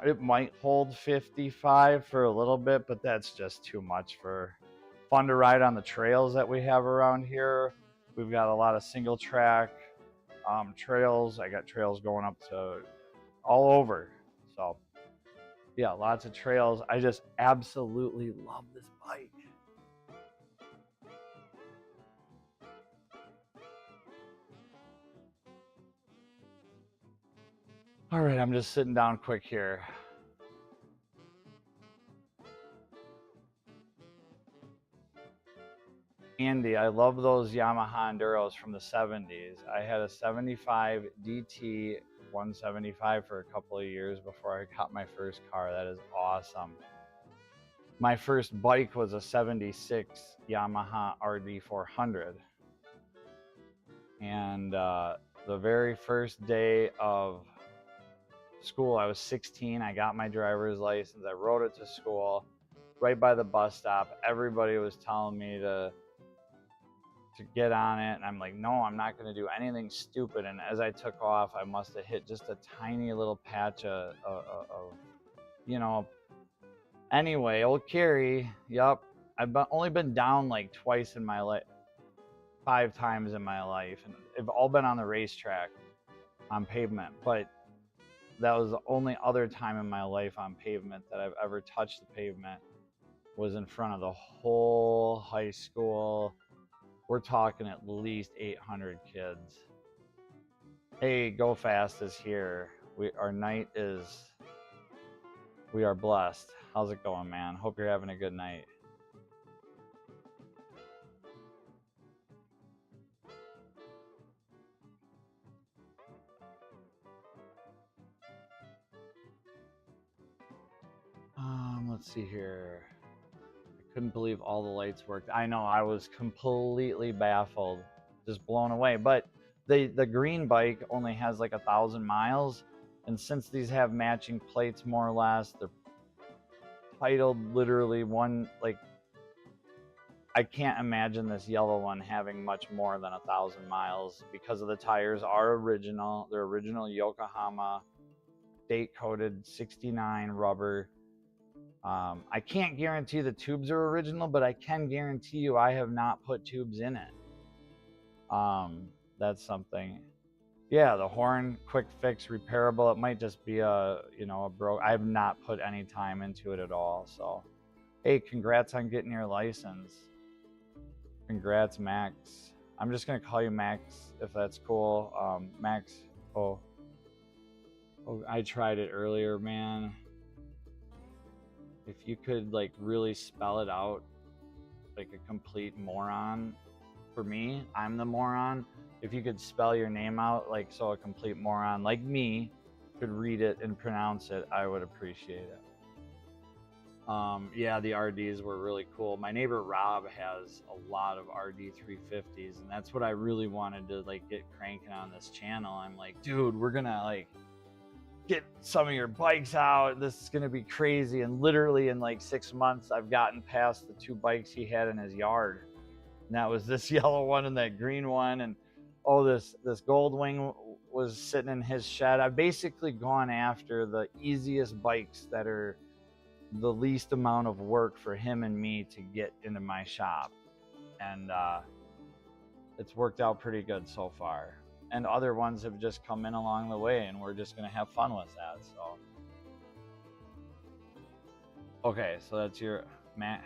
It might hold 55 for a little bit, but that's just too much for fun to ride on the trails that we have around here. We've got a lot of single track trails. I got trails going up to all over. So yeah, lots of trails. I just absolutely love this bike. All right, I'm just sitting down quick here. Andy, I love those Yamaha Enduros from the 70s. I had a 75 DT 175 for a couple of years before I got my first car. That is awesome. My first bike was a 76 Yamaha RD400. And the very first day of school, I was 16. I got my driver's license. I rode it to school right by the bus stop. Everybody was telling me to get on it, and I'm like, no, I'm not going to do anything stupid. And as I took off, I must have hit just a tiny little patch of you know. Anyway, old Carrie, yep, I've only been down like twice in my life, 5 times in my life, and they've all been on the racetrack on pavement. But that was the only other time in my life on pavement that I've ever touched the pavement, was in front of the whole high school. We're talking at least 800 kids. Hey, Go Fast is here. Our night is, we are blessed. How's it going, man? Hope you're having a good night. Let's see here. I couldn't believe all the lights worked. I know, I was completely baffled, just blown away. But the green bike only has like 1,000 miles, and since these have matching plates more or less, they're titled literally one, like, I can't imagine this yellow one having much more than 1,000 miles because of the tires are original. They're original Yokohama date coated 69 rubber. I can't guarantee the tubes are original, but I can guarantee you I have not put tubes in it. That's something. Yeah, the horn, quick fix, repairable. It might just be a broke. I have not put any time into it at all. So, hey, congrats on getting your license. Congrats, Max. I'm just gonna call you Max if that's cool. Max. Oh, I tried it earlier, man. If you could like really spell it out like a complete moron, for me, I'm the moron. If you could spell your name out like so a complete moron like me could read it and pronounce it, I would appreciate it. Yeah, the RDs were really cool. My neighbor Rob has a lot of RD 350s, and that's what I really wanted to like get cranking on this channel. I'm like, dude, we're gonna like get some of your bikes out. This is gonna be crazy. And literally in like 6 months, I've gotten past the 2 bikes he had in his yard. And that was this yellow one and that green one. And oh, this Goldwing was sitting in his shed. I've basically gone after the easiest bikes that are the least amount of work for him and me to get into my shop. And it's worked out pretty good so far. And other ones have just come in along the way, and we're just gonna have fun with that. So, okay, so that's your Maxi,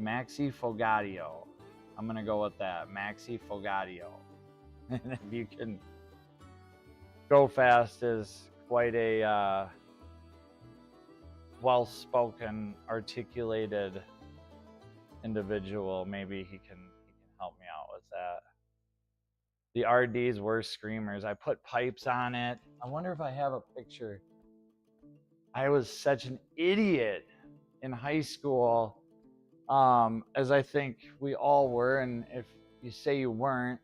Maxi Fogatio. I'm gonna go with that, Maxi Fogatio. And if you can, Go Fast is quite a well-spoken, articulated individual. Maybe he can help me out with that. The RDs were screamers. I put pipes on it. I wonder if I have a picture. I was such an idiot in high school, as I think we all were. And if you say you weren't,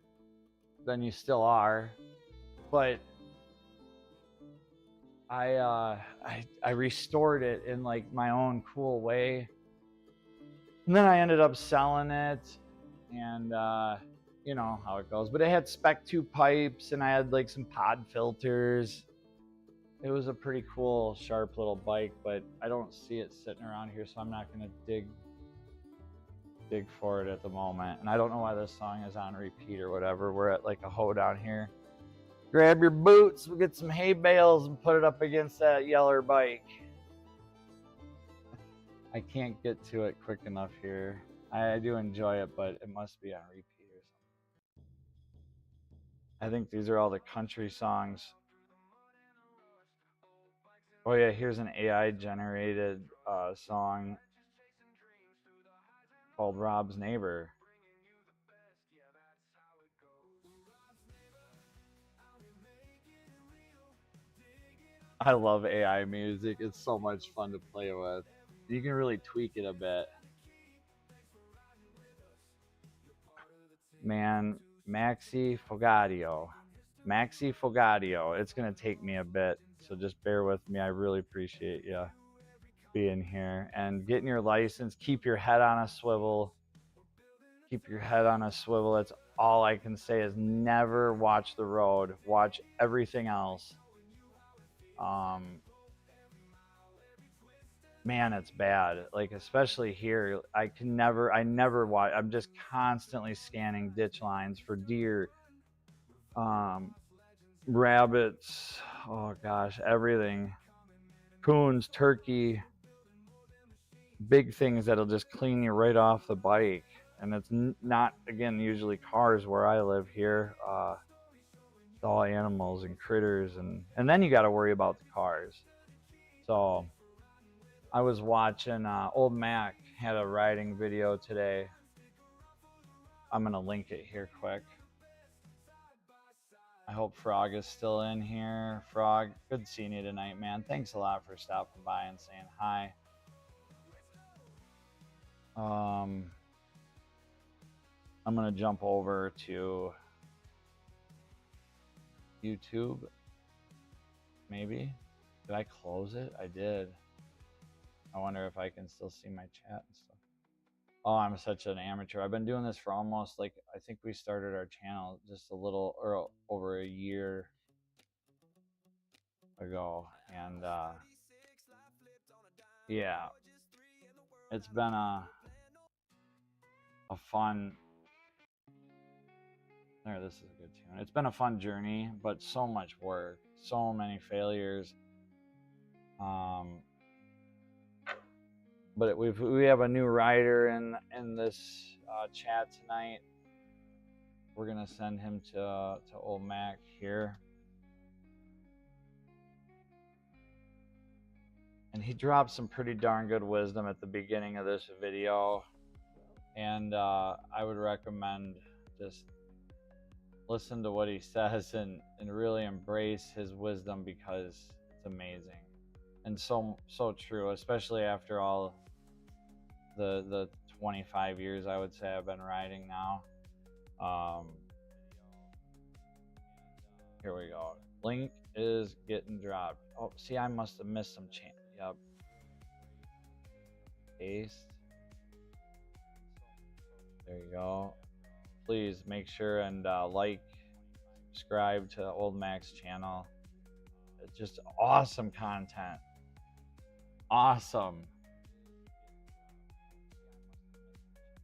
then you still are. But I restored it in like my own cool way, and then I ended up selling it, and you know how it goes. But it had Spec 2 pipes, and I had like some pod filters. It was a pretty cool, sharp little bike, but I don't see it sitting around here, so I'm not gonna dig for it at the moment. And I don't know why this song is on repeat or whatever. We're at like a hoedown here. Grab your boots, we'll get some hay bales and put it up against that yeller bike. I can't get to it quick enough here. I do enjoy it, but it must be on repeat or something. I think these are all the country songs. Oh yeah, here's an AI generated song. Called Rob's Neighbor. I love AI music. It's so much fun to play with. You can really tweak it a bit. Man, Maxi Fogadio. Maxi Fogadio. It's going to take me a bit, so just bear with me. I really appreciate you being here and getting your license. Keep your head on a swivel. Keep your head on a swivel. That's all I can say is never watch the road. Watch everything else. Man, it's bad. Like, especially here, I never watch. I'm just constantly scanning ditch lines for deer, rabbits. Oh gosh, everything. Coons, turkey, big things that'll just clean you right off the bike. And it's not, again, usually cars where I live here. It's all animals and critters, and then you got to worry about the cars. So I was watching Old Mac had a riding video today. I'm gonna link it here quick. I hope Frog is still in here. Frog, good seeing you tonight, man. Thanks a lot for stopping by and saying hi. I'm gonna jump over to YouTube. Maybe. Did I close it? I did. I wonder if I can still see my chat and stuff. Oh, I'm such an amateur. I've been doing this for almost, like, I think we started our channel just a little, or over a year ago. And yeah, it's been a fun, there, this is a good tune. It's been a fun journey, but so much work, so many failures. But we have a new rider in this chat tonight. We're gonna send him to Old Mac here, and he dropped some pretty darn good wisdom at the beginning of this video, and I would recommend just listen to what he says and really embrace his wisdom, because it's amazing and so true, especially after all the 25 years I would say I've been riding now. Here we go. Link is getting dropped. Oh, see, I must have missed some chance. Yep. Paste. There you go. Please make sure and like, subscribe to Old Mac's channel. It's just awesome content. Awesome.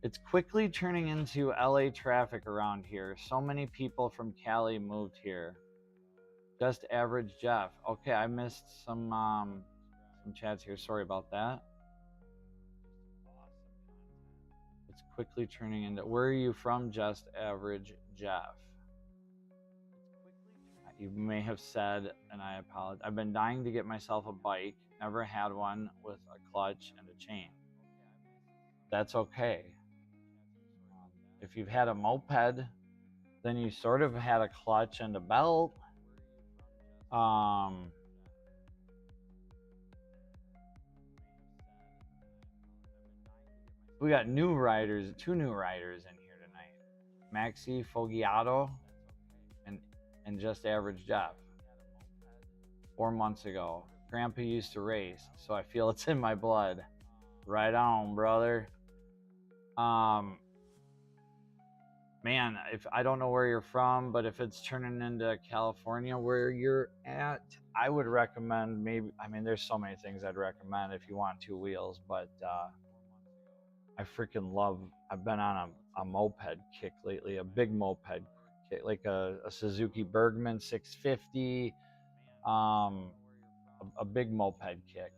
It's quickly turning into LA traffic around here. So many people from Cali moved here. Just average Jeff. Okay, I missed some chats here. Sorry about that. It's quickly turning into. Where are you from, Just Average Jeff? You may have said, and I apologize, I've been dying to get myself a bike. Never had one with a clutch and a chain. That's okay. If you've had a moped, then you sort of had a clutch and a belt. We got new riders, 2 new riders in here tonight. Maxi Fogiato and Just Average Jeff. 4 months ago. Grandpa used to race, so I feel it's in my blood. Right on, brother. Man, if I don't know where you're from, but if it's turning into California where you're at, I would recommend maybe, I mean, there's so many things I'd recommend if you want 2 wheels, but I freaking love, I've been on a moped kick lately, a big moped kick, like a Suzuki Bergman 650, a big moped kick.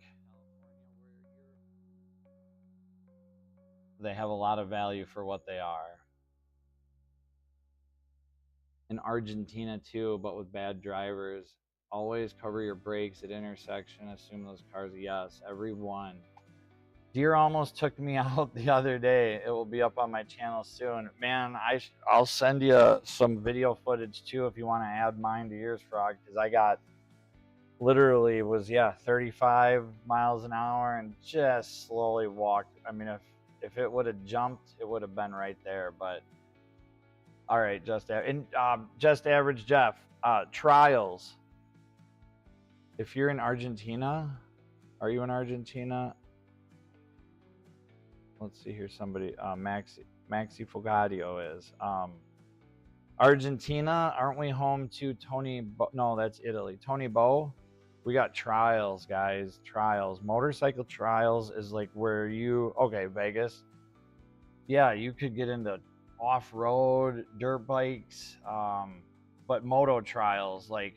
They have a lot of value for what they are. In Argentina too, but with bad drivers. Always cover your brakes at intersection. Assume those cars, yes, every one. Deer almost took me out the other day. It will be up on my channel soon. Man, I'll send you some video footage too if you want to add mine to yours, Frog, because I got literally was 35 miles an hour and just slowly walked. I mean, if it would have jumped, it would have been right there. But all right, just average Jeff, trials. If you're in Argentina, are you in Argentina? Let's see here. Somebody, Maxi Fogadio is. Argentina, aren't we home to Tony? No, that's Italy. Tony Bo. We got trials, guys. Trials. Motorcycle trials is like where you, okay, Vegas. Yeah, you could get into off-road, dirt bikes, but moto trials, like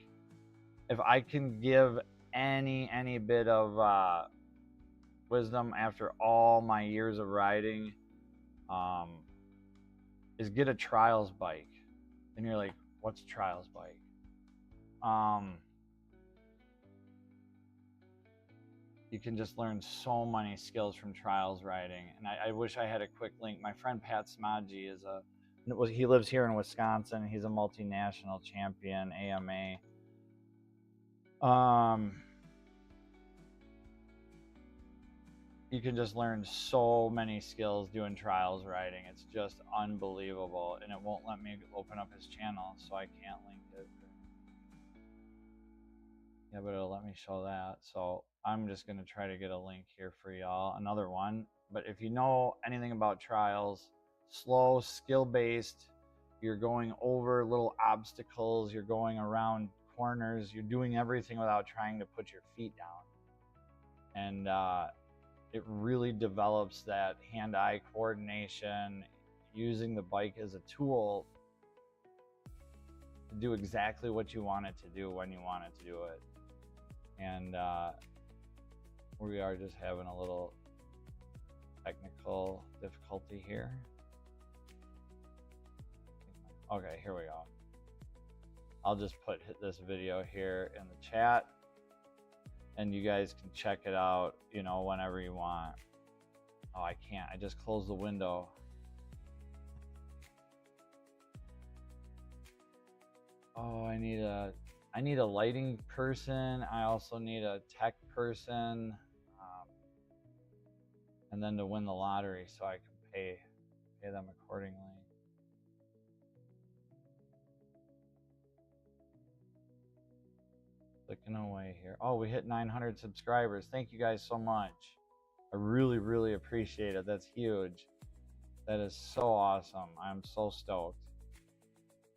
if I can give any bit of wisdom after all my years of riding, is get a trials bike. And you're like, what's a trials bike? You can just learn so many skills from trials riding. And I wish I had a quick link. My friend Pat Smodgy he lives here in Wisconsin. He's a multinational champion, AMA. You can just learn so many skills doing trials riding. It's just unbelievable. And it won't let me open up his channel, so I can't link it. Yeah, but it'll let me show that. So I'm just going to try to get a link here for y'all. Another one. But if you know anything about trials, slow, skill-based, you're going over little obstacles, you're going around corners, you're doing everything without trying to put your feet down. And it really develops that hand-eye coordination, using the bike as a tool to do exactly what you want it to do when you want it to do it. And we are just having a little technical difficulty here. Okay, here we go. I'll just put this video here in the chat, and you guys can check it out, you know, whenever you want. Oh, I can't. I just closed the window. Oh, I need a lighting person. I also need a tech person, and then to win the lottery so I can pay them accordingly. Clicking away here. Oh, we hit 900 subscribers. Thank you guys so much. I really appreciate it. That's huge. That is so awesome. I'm so stoked.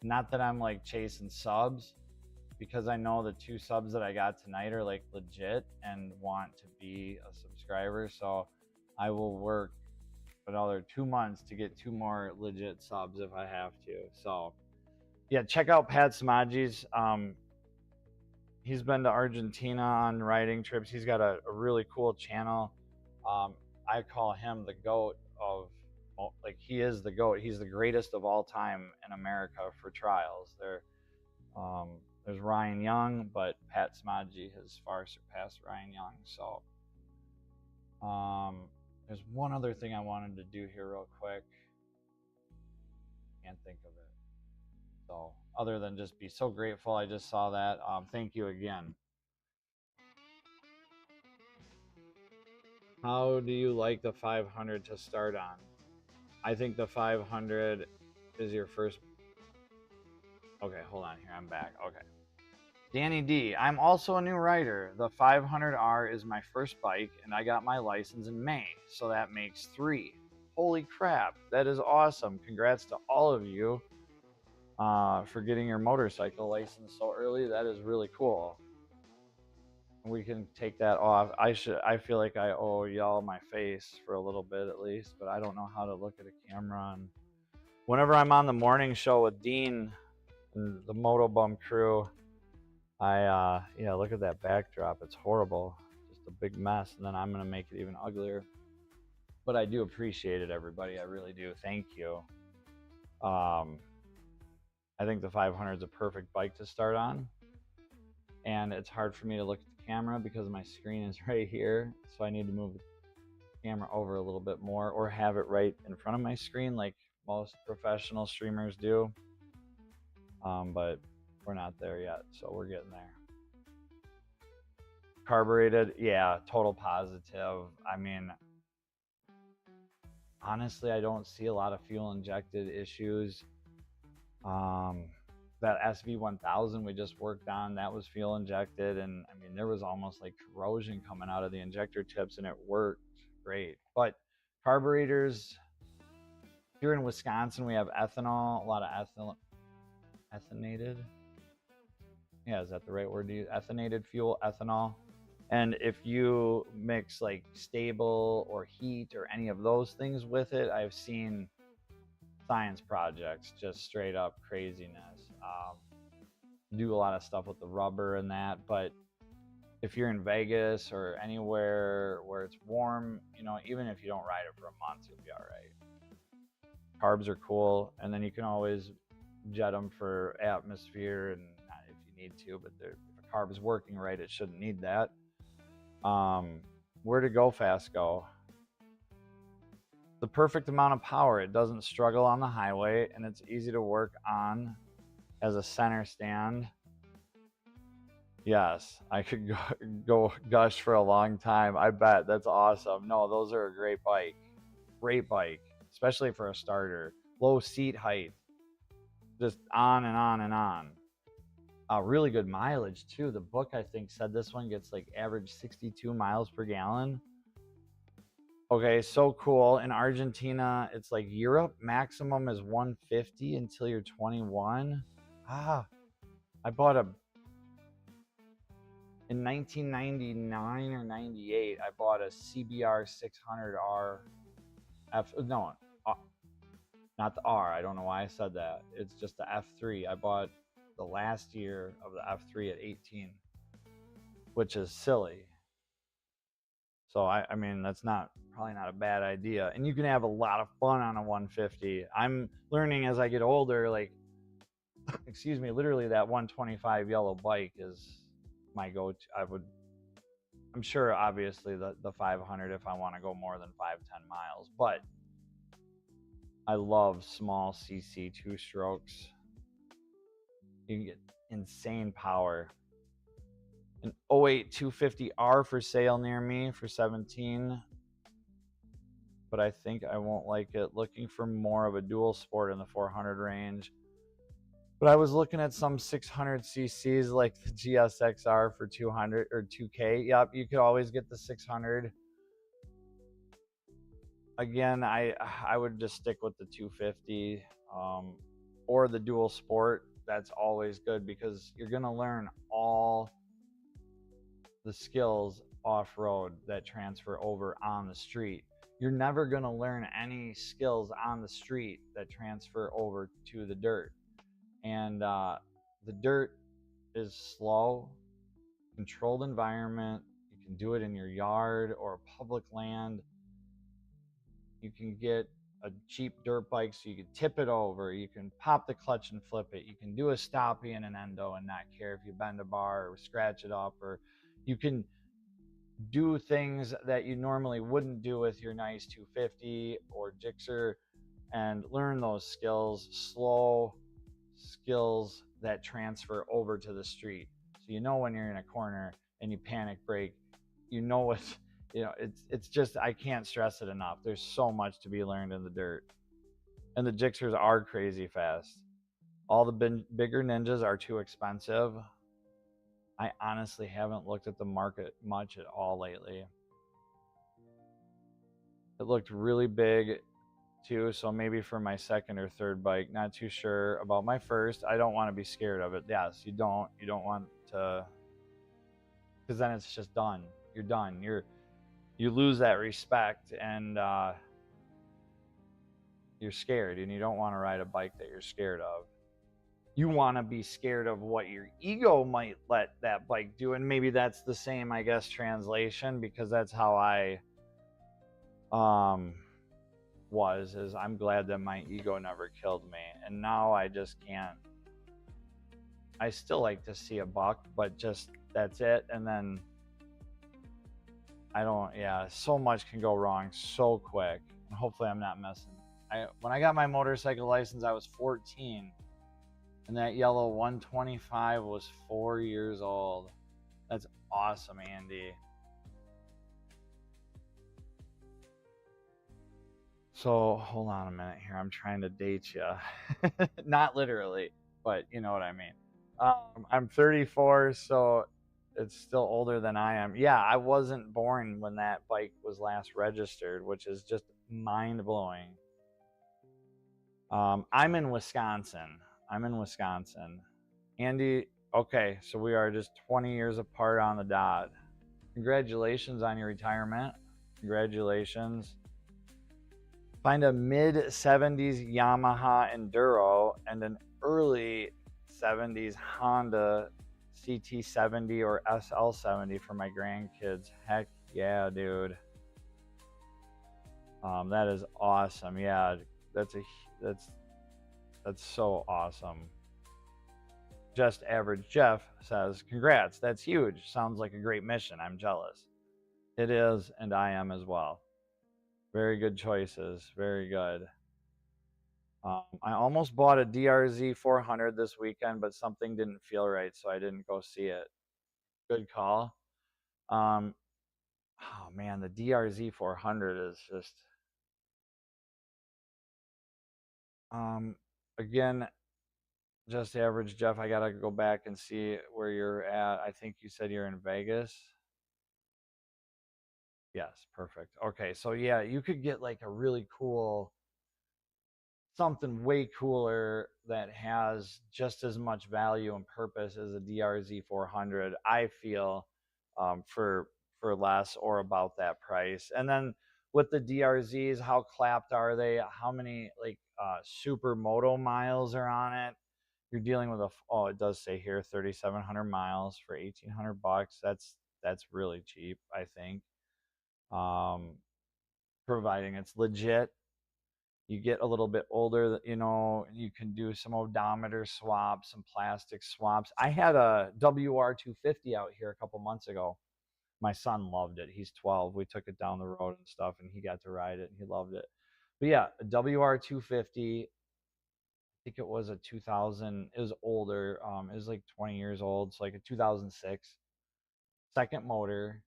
Not that I'm like chasing subs, because I know the 2 subs that I got tonight are like legit and want to be a subscriber. So I will work another 2 months to get 2 more legit subs if I have to. So yeah, check out Pat Smodgy's. He's been to Argentina on riding trips. He's got a really cool channel. I call him the GOAT of, like, he is the GOAT. He's the greatest of all time in America for trials. There's Ryan Young, but Pat Smodgy has far surpassed Ryan Young. So there's one other thing I wanted to do here real quick. Can't think of it. So other than just be so grateful, I just saw that. Thank you again. How do you like the 500 to start on? I think the 500 is your first. Okay, hold on here. I'm back. Okay. Danny D, I'm also a new rider. The 500R is my first bike, and I got my license in May, so that makes 3. Holy crap, that is awesome. Congrats to all of you for getting your motorcycle license so early. That is really cool. We can take that off. I feel like I owe y'all my face for a little bit at least, but I don't know how to look at a camera. And whenever I'm on the morning show with Dean and the Motobum crew, yeah, look at that backdrop. It's horrible. Just a big mess. And then I'm going to make it even uglier. But I do appreciate it, everybody. I really do. Thank you. I think the 500 is a perfect bike to start on. And it's hard for me to look at the camera because my screen is right here. So I need to move camera over a little bit more, or have it right in front of my screen like most professional streamers do. But we're not there yet, so we're getting there. Carbureted, yeah, total positive. I mean, honestly, I don't see a lot of fuel injected issues. That SV1000 we just worked on, that was fuel injected, and I mean, there was almost like corrosion coming out of the injector tips, and it worked great. But carburetors, here in Wisconsin, we have ethanol, a lot of ethanated. Yeah, is that the right word to use? Ethanated fuel, ethanol. And if you mix like stable or heat or any of those things with it, I've seen science projects, just straight up craziness. Do a lot of stuff with the rubber and that, but if you're in Vegas or anywhere where it's warm, you know, even if you don't ride it for a month, you'll be all right. Carbs are cool, and then you can always jet them for atmosphere, and not if you need to, but if a carb is working right, it shouldn't need that. Where to go fast go? The perfect amount of power. It doesn't struggle on the highway, and it's easy to work on as a center stand. Yes, I could go gush for a long time. I bet. That's awesome. No, those are a great bike. Great bike, especially for a starter. Low seat height. Just on and on and on. Really good mileage too. The book, I think, said this one gets like average 62 miles per gallon. Okay, so cool. In Argentina, it's like Europe, maximum is 150 until you're 21. I bought in 1999 or 98, I bought a CBR 600R not the R. I don't know why I said that. It's just the F3. I bought the last year of the F3 at 18, which is silly. So I mean, that's probably not a bad idea. And you can have a lot of fun on a 150. I'm learning as I get older, like, excuse me, literally that 125 yellow bike is my go-to. I'm sure obviously the 500 if I want to go more than 5-10 miles, but I love small CC 2-strokes. You can get insane power. An 08 250R for sale near me for 17, but I think I won't like it. Looking for more of a dual sport in the 400 range. But I was looking at some 600 cc's like the GSXR for 200 or 2K. Yep, you could always get the 600. Again, I would just stick with the 250 or the dual sport. That's always good because you're going to learn all the skills off-road that transfer over on the street. You're never going to learn any skills on the street that transfer over to the dirt. And the dirt is slow, controlled environment. You can do it in your yard or public land. You can get a cheap dirt bike so you can tip it over. You can pop the clutch and flip it. You can do a stoppie and an endo and not care if you bend a bar or scratch it up, or you can do things that you normally wouldn't do with your nice 250 or Gixxer and learn those skills, slow skills that transfer over to the street. So you know when you're in a corner and you panic brake, you know what, you know, it's just, I can't stress it enough. There's so much to be learned in the dirt. And the Gixxers are crazy fast. All the bigger Ninjas are too expensive. I honestly haven't looked at the market much at all lately. It looked really big too, so maybe for my second or third bike. Not too sure about my first. I don't want to be scared of it. Yes, you don't want to, because then it's just done. You're done. You lose that respect, and you're scared, and you don't want to ride a bike that you're scared of. You want to be scared of what your ego might let that bike do, and maybe that's the same, I guess, translation, because that's how I is I'm glad that my ego never killed me, and now I just can't. I still like to see a buck, but just that's it. And then I don't. Yeah, so much can go wrong so quick. And hopefully, I'm not messing. When I got my motorcycle license, I was 14, and that yellow 125 was 4 years old. That's awesome, Andy. So hold on a minute here. I'm trying to date you, not literally, but you know what I mean. I'm 34, so it's still older than I am. Yeah, I wasn't born when that bike was last registered, which is just mind blowing. I'm in Wisconsin. I'm in Wisconsin. Andy, okay, so we are just 20 years apart on the dot. Congratulations on your retirement. Congratulations. Find a mid 70s Yamaha Enduro and an early 70s Honda CT70 or SL70 for my grandkids. Heck yeah, dude. That is awesome. Yeah, that's a that's that's so awesome. Just Average Jeff says, "Congrats, that's huge. Sounds like a great mission. I'm jealous." It is, and I am as well. Very good choices. Very good. I almost bought a DRZ 400 this weekend, but something didn't feel right, so I didn't go see it. Good call. Um, oh man, the DRZ 400 is just um, again, just average Jeff. I gotta go back and see where you're at. I think you said you're in Vegas. Yes, perfect. Okay, so yeah, you could get like a really cool something way cooler that has just as much value and purpose as a DRZ 400. I feel for less or about that price. And then with the DRZs, how clapped are they? How many like supermoto miles are on it? You're dealing with a oh, it does say here 3,700 miles for 1,800 bucks. That's really cheap, I think. Um, providing it's legit. You get a little bit older, you know, you can do some odometer swaps, some plastic swaps. I had a WR250 out here a couple months ago. My son loved it. He's 12. We took it down the road and stuff, and he got to ride it, and he loved it. But yeah, a WR250. I think it was a 2000. It was older. It was like 20 years old. So like a 2006 second motor,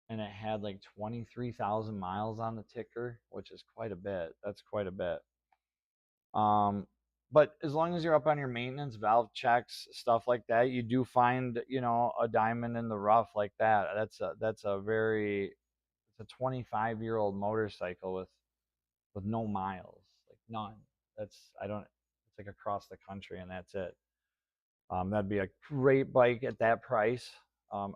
and it had like 23,000 miles on the ticker, which is quite a bit. That's quite a bit. Um, but as long as you're up on your maintenance, valve checks, stuff like that, you do find, you know, a diamond in the rough like that. That's a very it's a 25-year-old motorcycle with no miles, like none. That's I don't it's like across the country and that's it. That'd be a great bike at that price.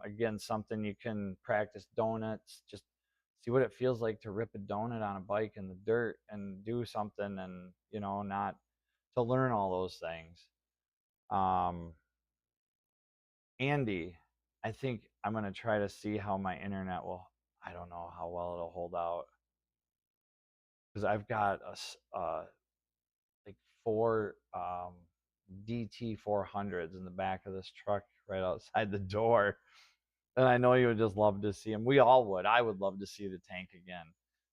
Again, something you can practice donuts, just see what it feels like to rip a donut on a bike in the dirt and do something and, you know, not to learn all those things. Um, Andy, I think I'm going to try to see how my internet will, I don't know how well it'll hold out because I've got like four DT 400s in the back of this truck right outside the door. And I know you would just love to see them. We all would. I would love to see the tank again.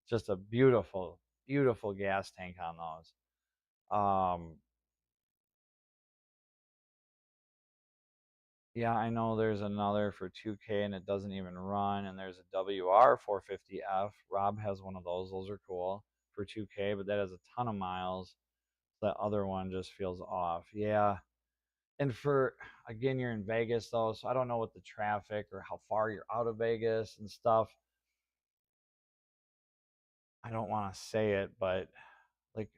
Just a beautiful, beautiful gas tank on those. Yeah, I know there's another for 2K and it doesn't even run. And there's a WR 450F. Rob has one of those. Those are cool for 2K, but that has a ton of miles. That other one just feels off. Yeah. And for, again, you're in Vegas though, so I don't know what the traffic or how far you're out of Vegas and stuff. I don't want to say it, but like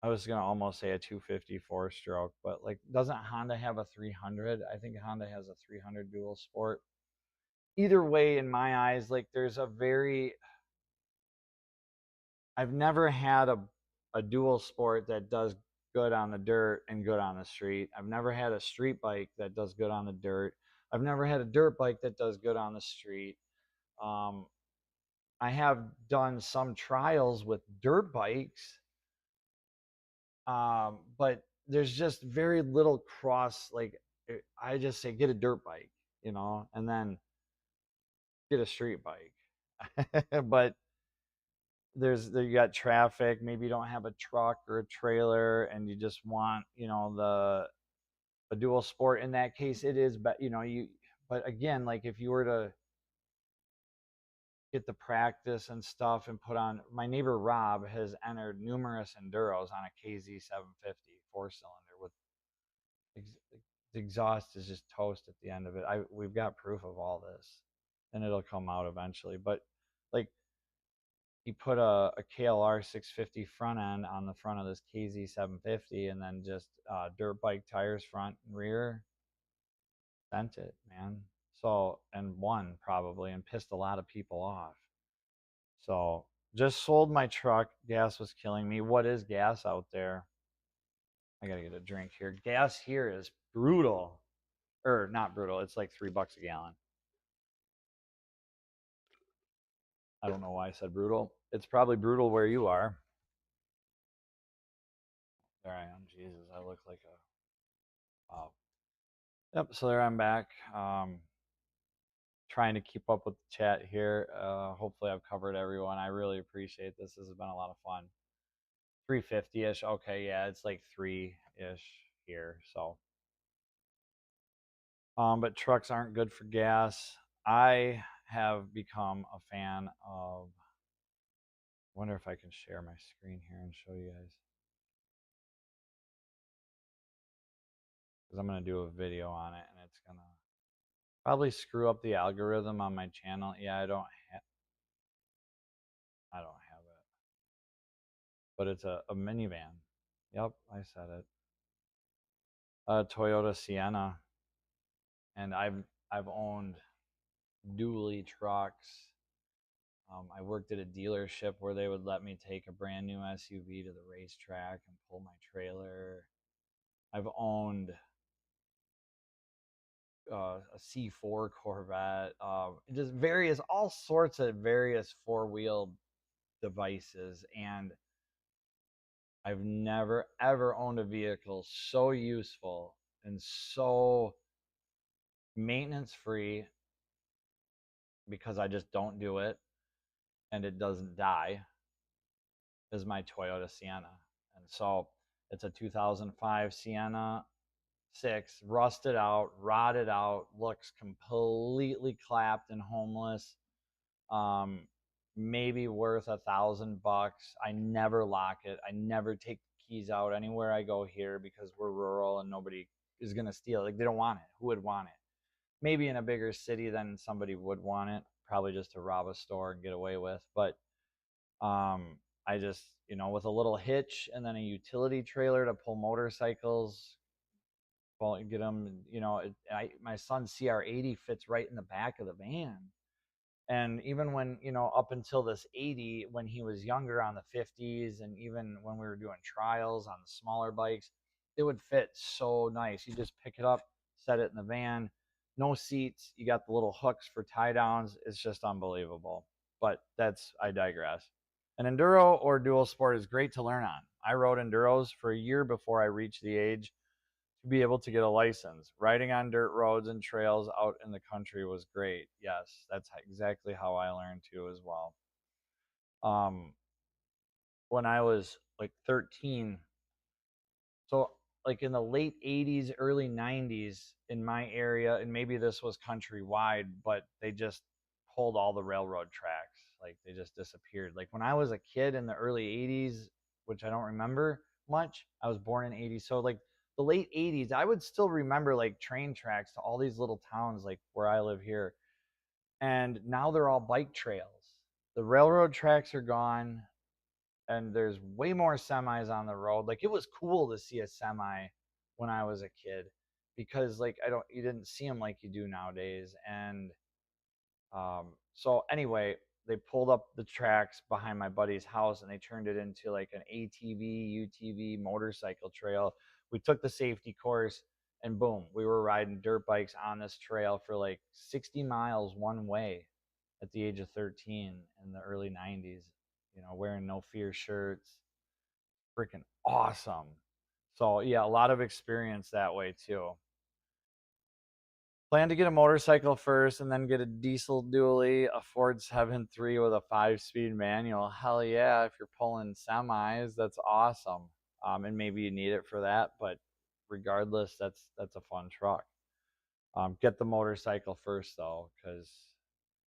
I was gonna almost say a 254 stroke, but like doesn't Honda have a 300? I think Honda has a 300 dual sport. Either way, in my eyes, like there's a very I've never had a dual sport that does good on the dirt and good on the street. I've never had a street bike that does good on the dirt. I've never had a dirt bike that does good on the street. Um, I have done some trials with dirt bikes, but there's just very little cross. Like I just say get a dirt bike, and then get a street bike. But you got traffic, maybe you don't have a truck or a trailer and you just want, the a dual sport. In that case it is, but but again, like if you were to get the practice and stuff and put on, my neighbor Rob has entered numerous enduros on a KZ 750 4-cylinder with the exhaust is just toast at the end of it. We've got proof of all this, and it'll come out eventually. But like he put a KLR 650 front end on the front of this KZ 750, and then just dirt bike tires front and rear. Sent it, man. So, and won probably, and pissed a lot of people off. So just sold my truck. Gas was killing me. What is gas out there? I gotta get a drink here. Gas here is brutal. Or not brutal. It's like $3 a gallon. I don't know why I said brutal. It's probably brutal where you are. There I am. Jesus, I look like a wow. Yep. So there I'm back. Trying to keep up with the chat here. Hopefully I've covered everyone. I really appreciate this. This has been a lot of fun. 350-ish. Okay, yeah, it's like 3-ish here. So but trucks aren't good for gas. I have become a fan of, I wonder if I can share my screen here and show you guys, because I'm going to do a video on it and it's going to probably screw up the algorithm on my channel. Yeah, I don't have it, but it's a minivan. Yep, I said it. A Toyota Sienna, and I've owned dually trucks. I worked at a dealership where they would let me take a brand new SUV to the racetrack and pull my trailer. I've owned a C4 Corvette, just all sorts of various four-wheel devices, and I've never ever owned a vehicle so useful and so maintenance free, because I just don't do it and it doesn't die, as my Toyota Sienna. And so it's a 2005 Sienna 6, rusted out, rotted out, looks completely clapped and homeless. Um, Maybe worth $1,000. I never lock it. I never take the keys out anywhere I go here because we're rural and nobody is gonna steal it. Like, they don't want it. Who would want it? Maybe in a bigger city, then somebody would want it, probably just to rob a store and get away with. But I just, with a little hitch and then a utility trailer to pull motorcycles, well, get them. My son's CR80 fits right in the back of the van. And even when, up until this 80, when he was younger on the 50s, and even when we were doing trials on the smaller bikes, it would fit so nice. You just pick it up, set it in the van, no seats. You got the little hooks for tie downs. It's just unbelievable. But I digress. An enduro or dual sport is great to learn on. I rode enduros for a year before I reached the age to be able to get a license. Riding on dirt roads and trails out in the country was great. Yes, that's exactly how I learned too as well. When I was like 13, so like in the late 80s, early 90s in my area, and maybe this was countrywide, but they just pulled all the railroad tracks. Like they just disappeared. Like when I was a kid in the early 80s, which I don't remember much, I was born in 80. So like the late 80s, I would still remember like train tracks to all these little towns like where I live here. And now they're all bike trails. The railroad tracks are gone and there's way more semis on the road. Like it was cool to see a semi when I was a kid, because like you didn't see them like you do nowadays. And so anyway, they pulled up the tracks behind my buddy's house and they turned it into like an ATV, UTV motorcycle trail. We took the safety course and boom, we were riding dirt bikes on this trail for like 60 miles one way at the age of 13 in the early 90s, wearing no fear shirts. Freaking awesome. So yeah, a lot of experience that way too. Plan to get a motorcycle first and then get a diesel dually, a Ford 7.3 with a 5-speed manual. Hell yeah, if you're pulling semis, that's awesome. And maybe you need it for that, but regardless, that's a fun truck. Get the motorcycle first though, because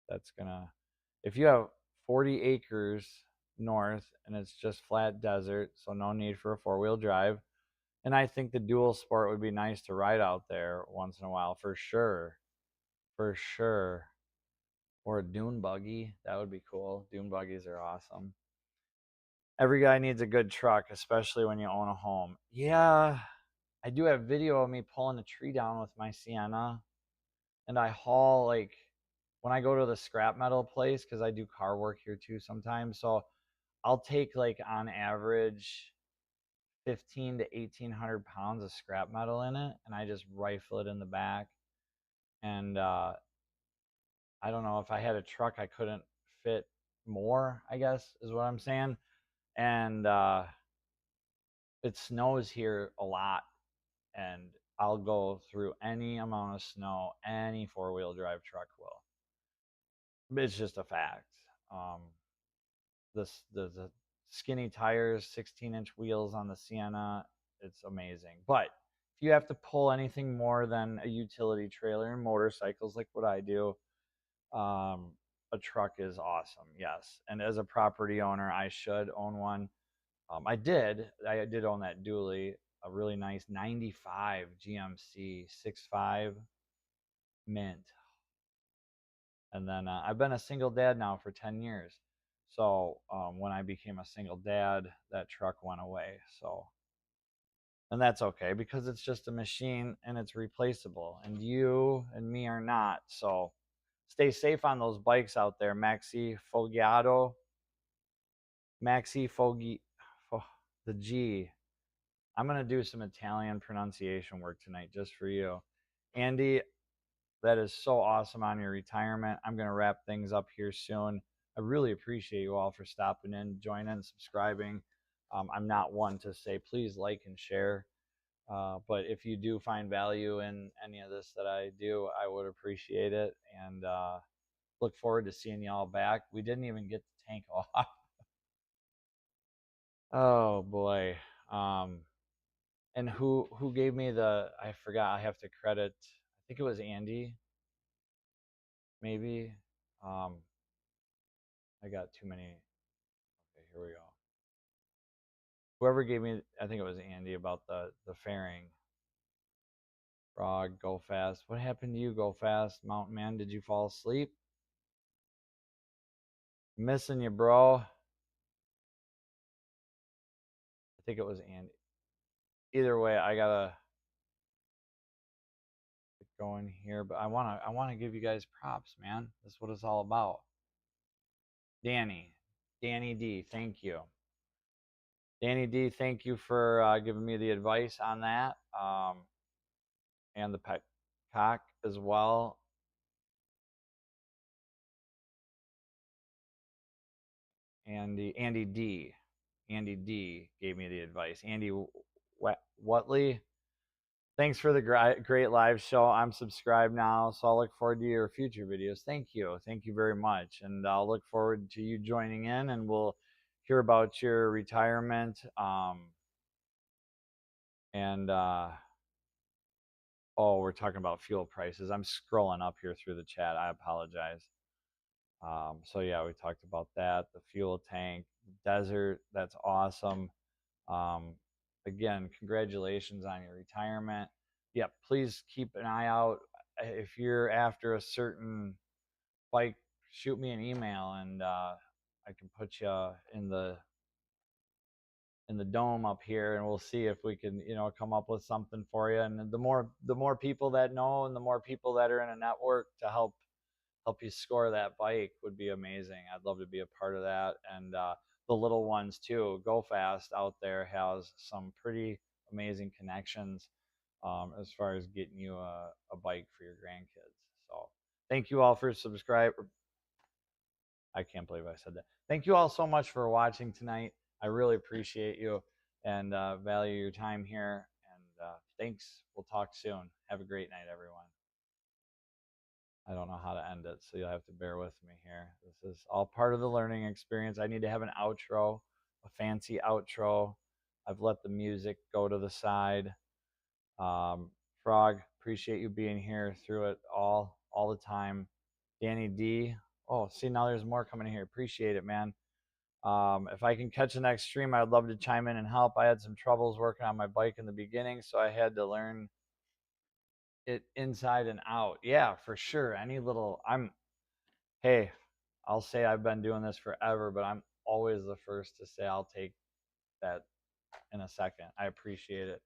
that's gonna, if you have 40 acres north and it's just flat desert, so no need for a four-wheel drive. And I think the dual sport would be nice to ride out there once in a while for sure. For sure. Or a dune buggy. That would be cool. Dune buggies are awesome. Every guy needs a good truck, especially when you own a home. Yeah, I do have video of me pulling a tree down with my Sienna. And I haul, like, when I go to the scrap metal place, because I do car work here too sometimes. So I'll take, like, on average 15 to 1800 pounds of scrap metal in it, and I just rifle it in the back. And I don't know, if I had a truck, I couldn't fit more, I guess is what I'm saying. And it snows here a lot, and I'll go through any amount of snow any four-wheel drive truck will. It's just a fact. Um, the skinny tires, 16-inch wheels on the Sienna, it's amazing. But if you have to pull anything more than a utility trailer and motorcycles, like what I do, um, a truck is awesome. Yes, and as a property owner, I should own one. I did own that dually, a really nice 95 GMC 6.5 mint. And then I've been a single dad now for 10 years. So when I became a single dad, that truck went away. So, and that's okay because it's just a machine and it's replaceable. And you and me are not. So stay safe on those bikes out there. Maxi Foggi, the G. I'm going to do some Italian pronunciation work tonight just for you. Andy, that is so awesome on your retirement. I'm going to wrap things up here soon. I really appreciate you all for stopping in, joining, subscribing. I'm not one to say please like and share, but if you do find value in any of this that I do, I would appreciate it. And look forward to seeing y'all back. We didn't even get the tank off. Oh boy. And who gave me the? I forgot. I have to credit. I think it was Andy. Maybe. Um, I got too many. Okay, here we go. Whoever gave me, I think it was Andy, about the fairing. Frog, go fast. What happened to you, go fast? Mountain man, did you fall asleep? Missing you, bro. I think it was Andy. Either way, I gotta get going here, but I wanna give you guys props, man. That's what it's all about. Danny D, thank you. Danny D, thank you for giving me the advice on that, and the pet cock as well. Andy D. Andy D gave me the advice. Andy Watley, thanks for the great live show. I'm subscribed now, so I'll look forward to your future videos. Thank you. Thank you very much. And I'll look forward to you joining in, and we'll hear about your retirement. And oh, we're talking about fuel prices. I'm scrolling up here through the chat. I apologize. So yeah, we talked about that. The fuel tank, desert. That's awesome. Um, Again, congratulations on your retirement. Yeah, please keep an eye out. If you're after a certain bike, shoot me an email, and I can put you in the dome up here, and we'll see if we can, come up with something for you. And the more people that know, and the more people that are in a network to help you score that bike would be amazing. I'd love to be a part of that. And the little ones too. Go Fast out there has some pretty amazing connections, as far as getting you a bike for your grandkids. So thank you all for subscribing. I can't believe I said that. Thank you all so much for watching tonight. I really appreciate you and value your time here. And thanks. We'll talk soon. Have a great night, everyone. I don't know how to end it, so you'll have to bear with me here. This is all part of the learning experience. I need to have an outro, a fancy outro. I've let the music go to the side. Frog, appreciate you being here through it all the time. Danny D. Oh, see, now there's more coming in here. Appreciate it, man. If I can catch the next stream, I'd love to chime in and help. I had some troubles working on my bike in the beginning, so I had to learn it inside and out. Yeah, for sure. Hey, I'll say I've been doing this forever, but I'm always the first to say I'll take that in a second. I appreciate it.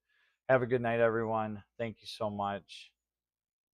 Have a good night, everyone. Thank you so much.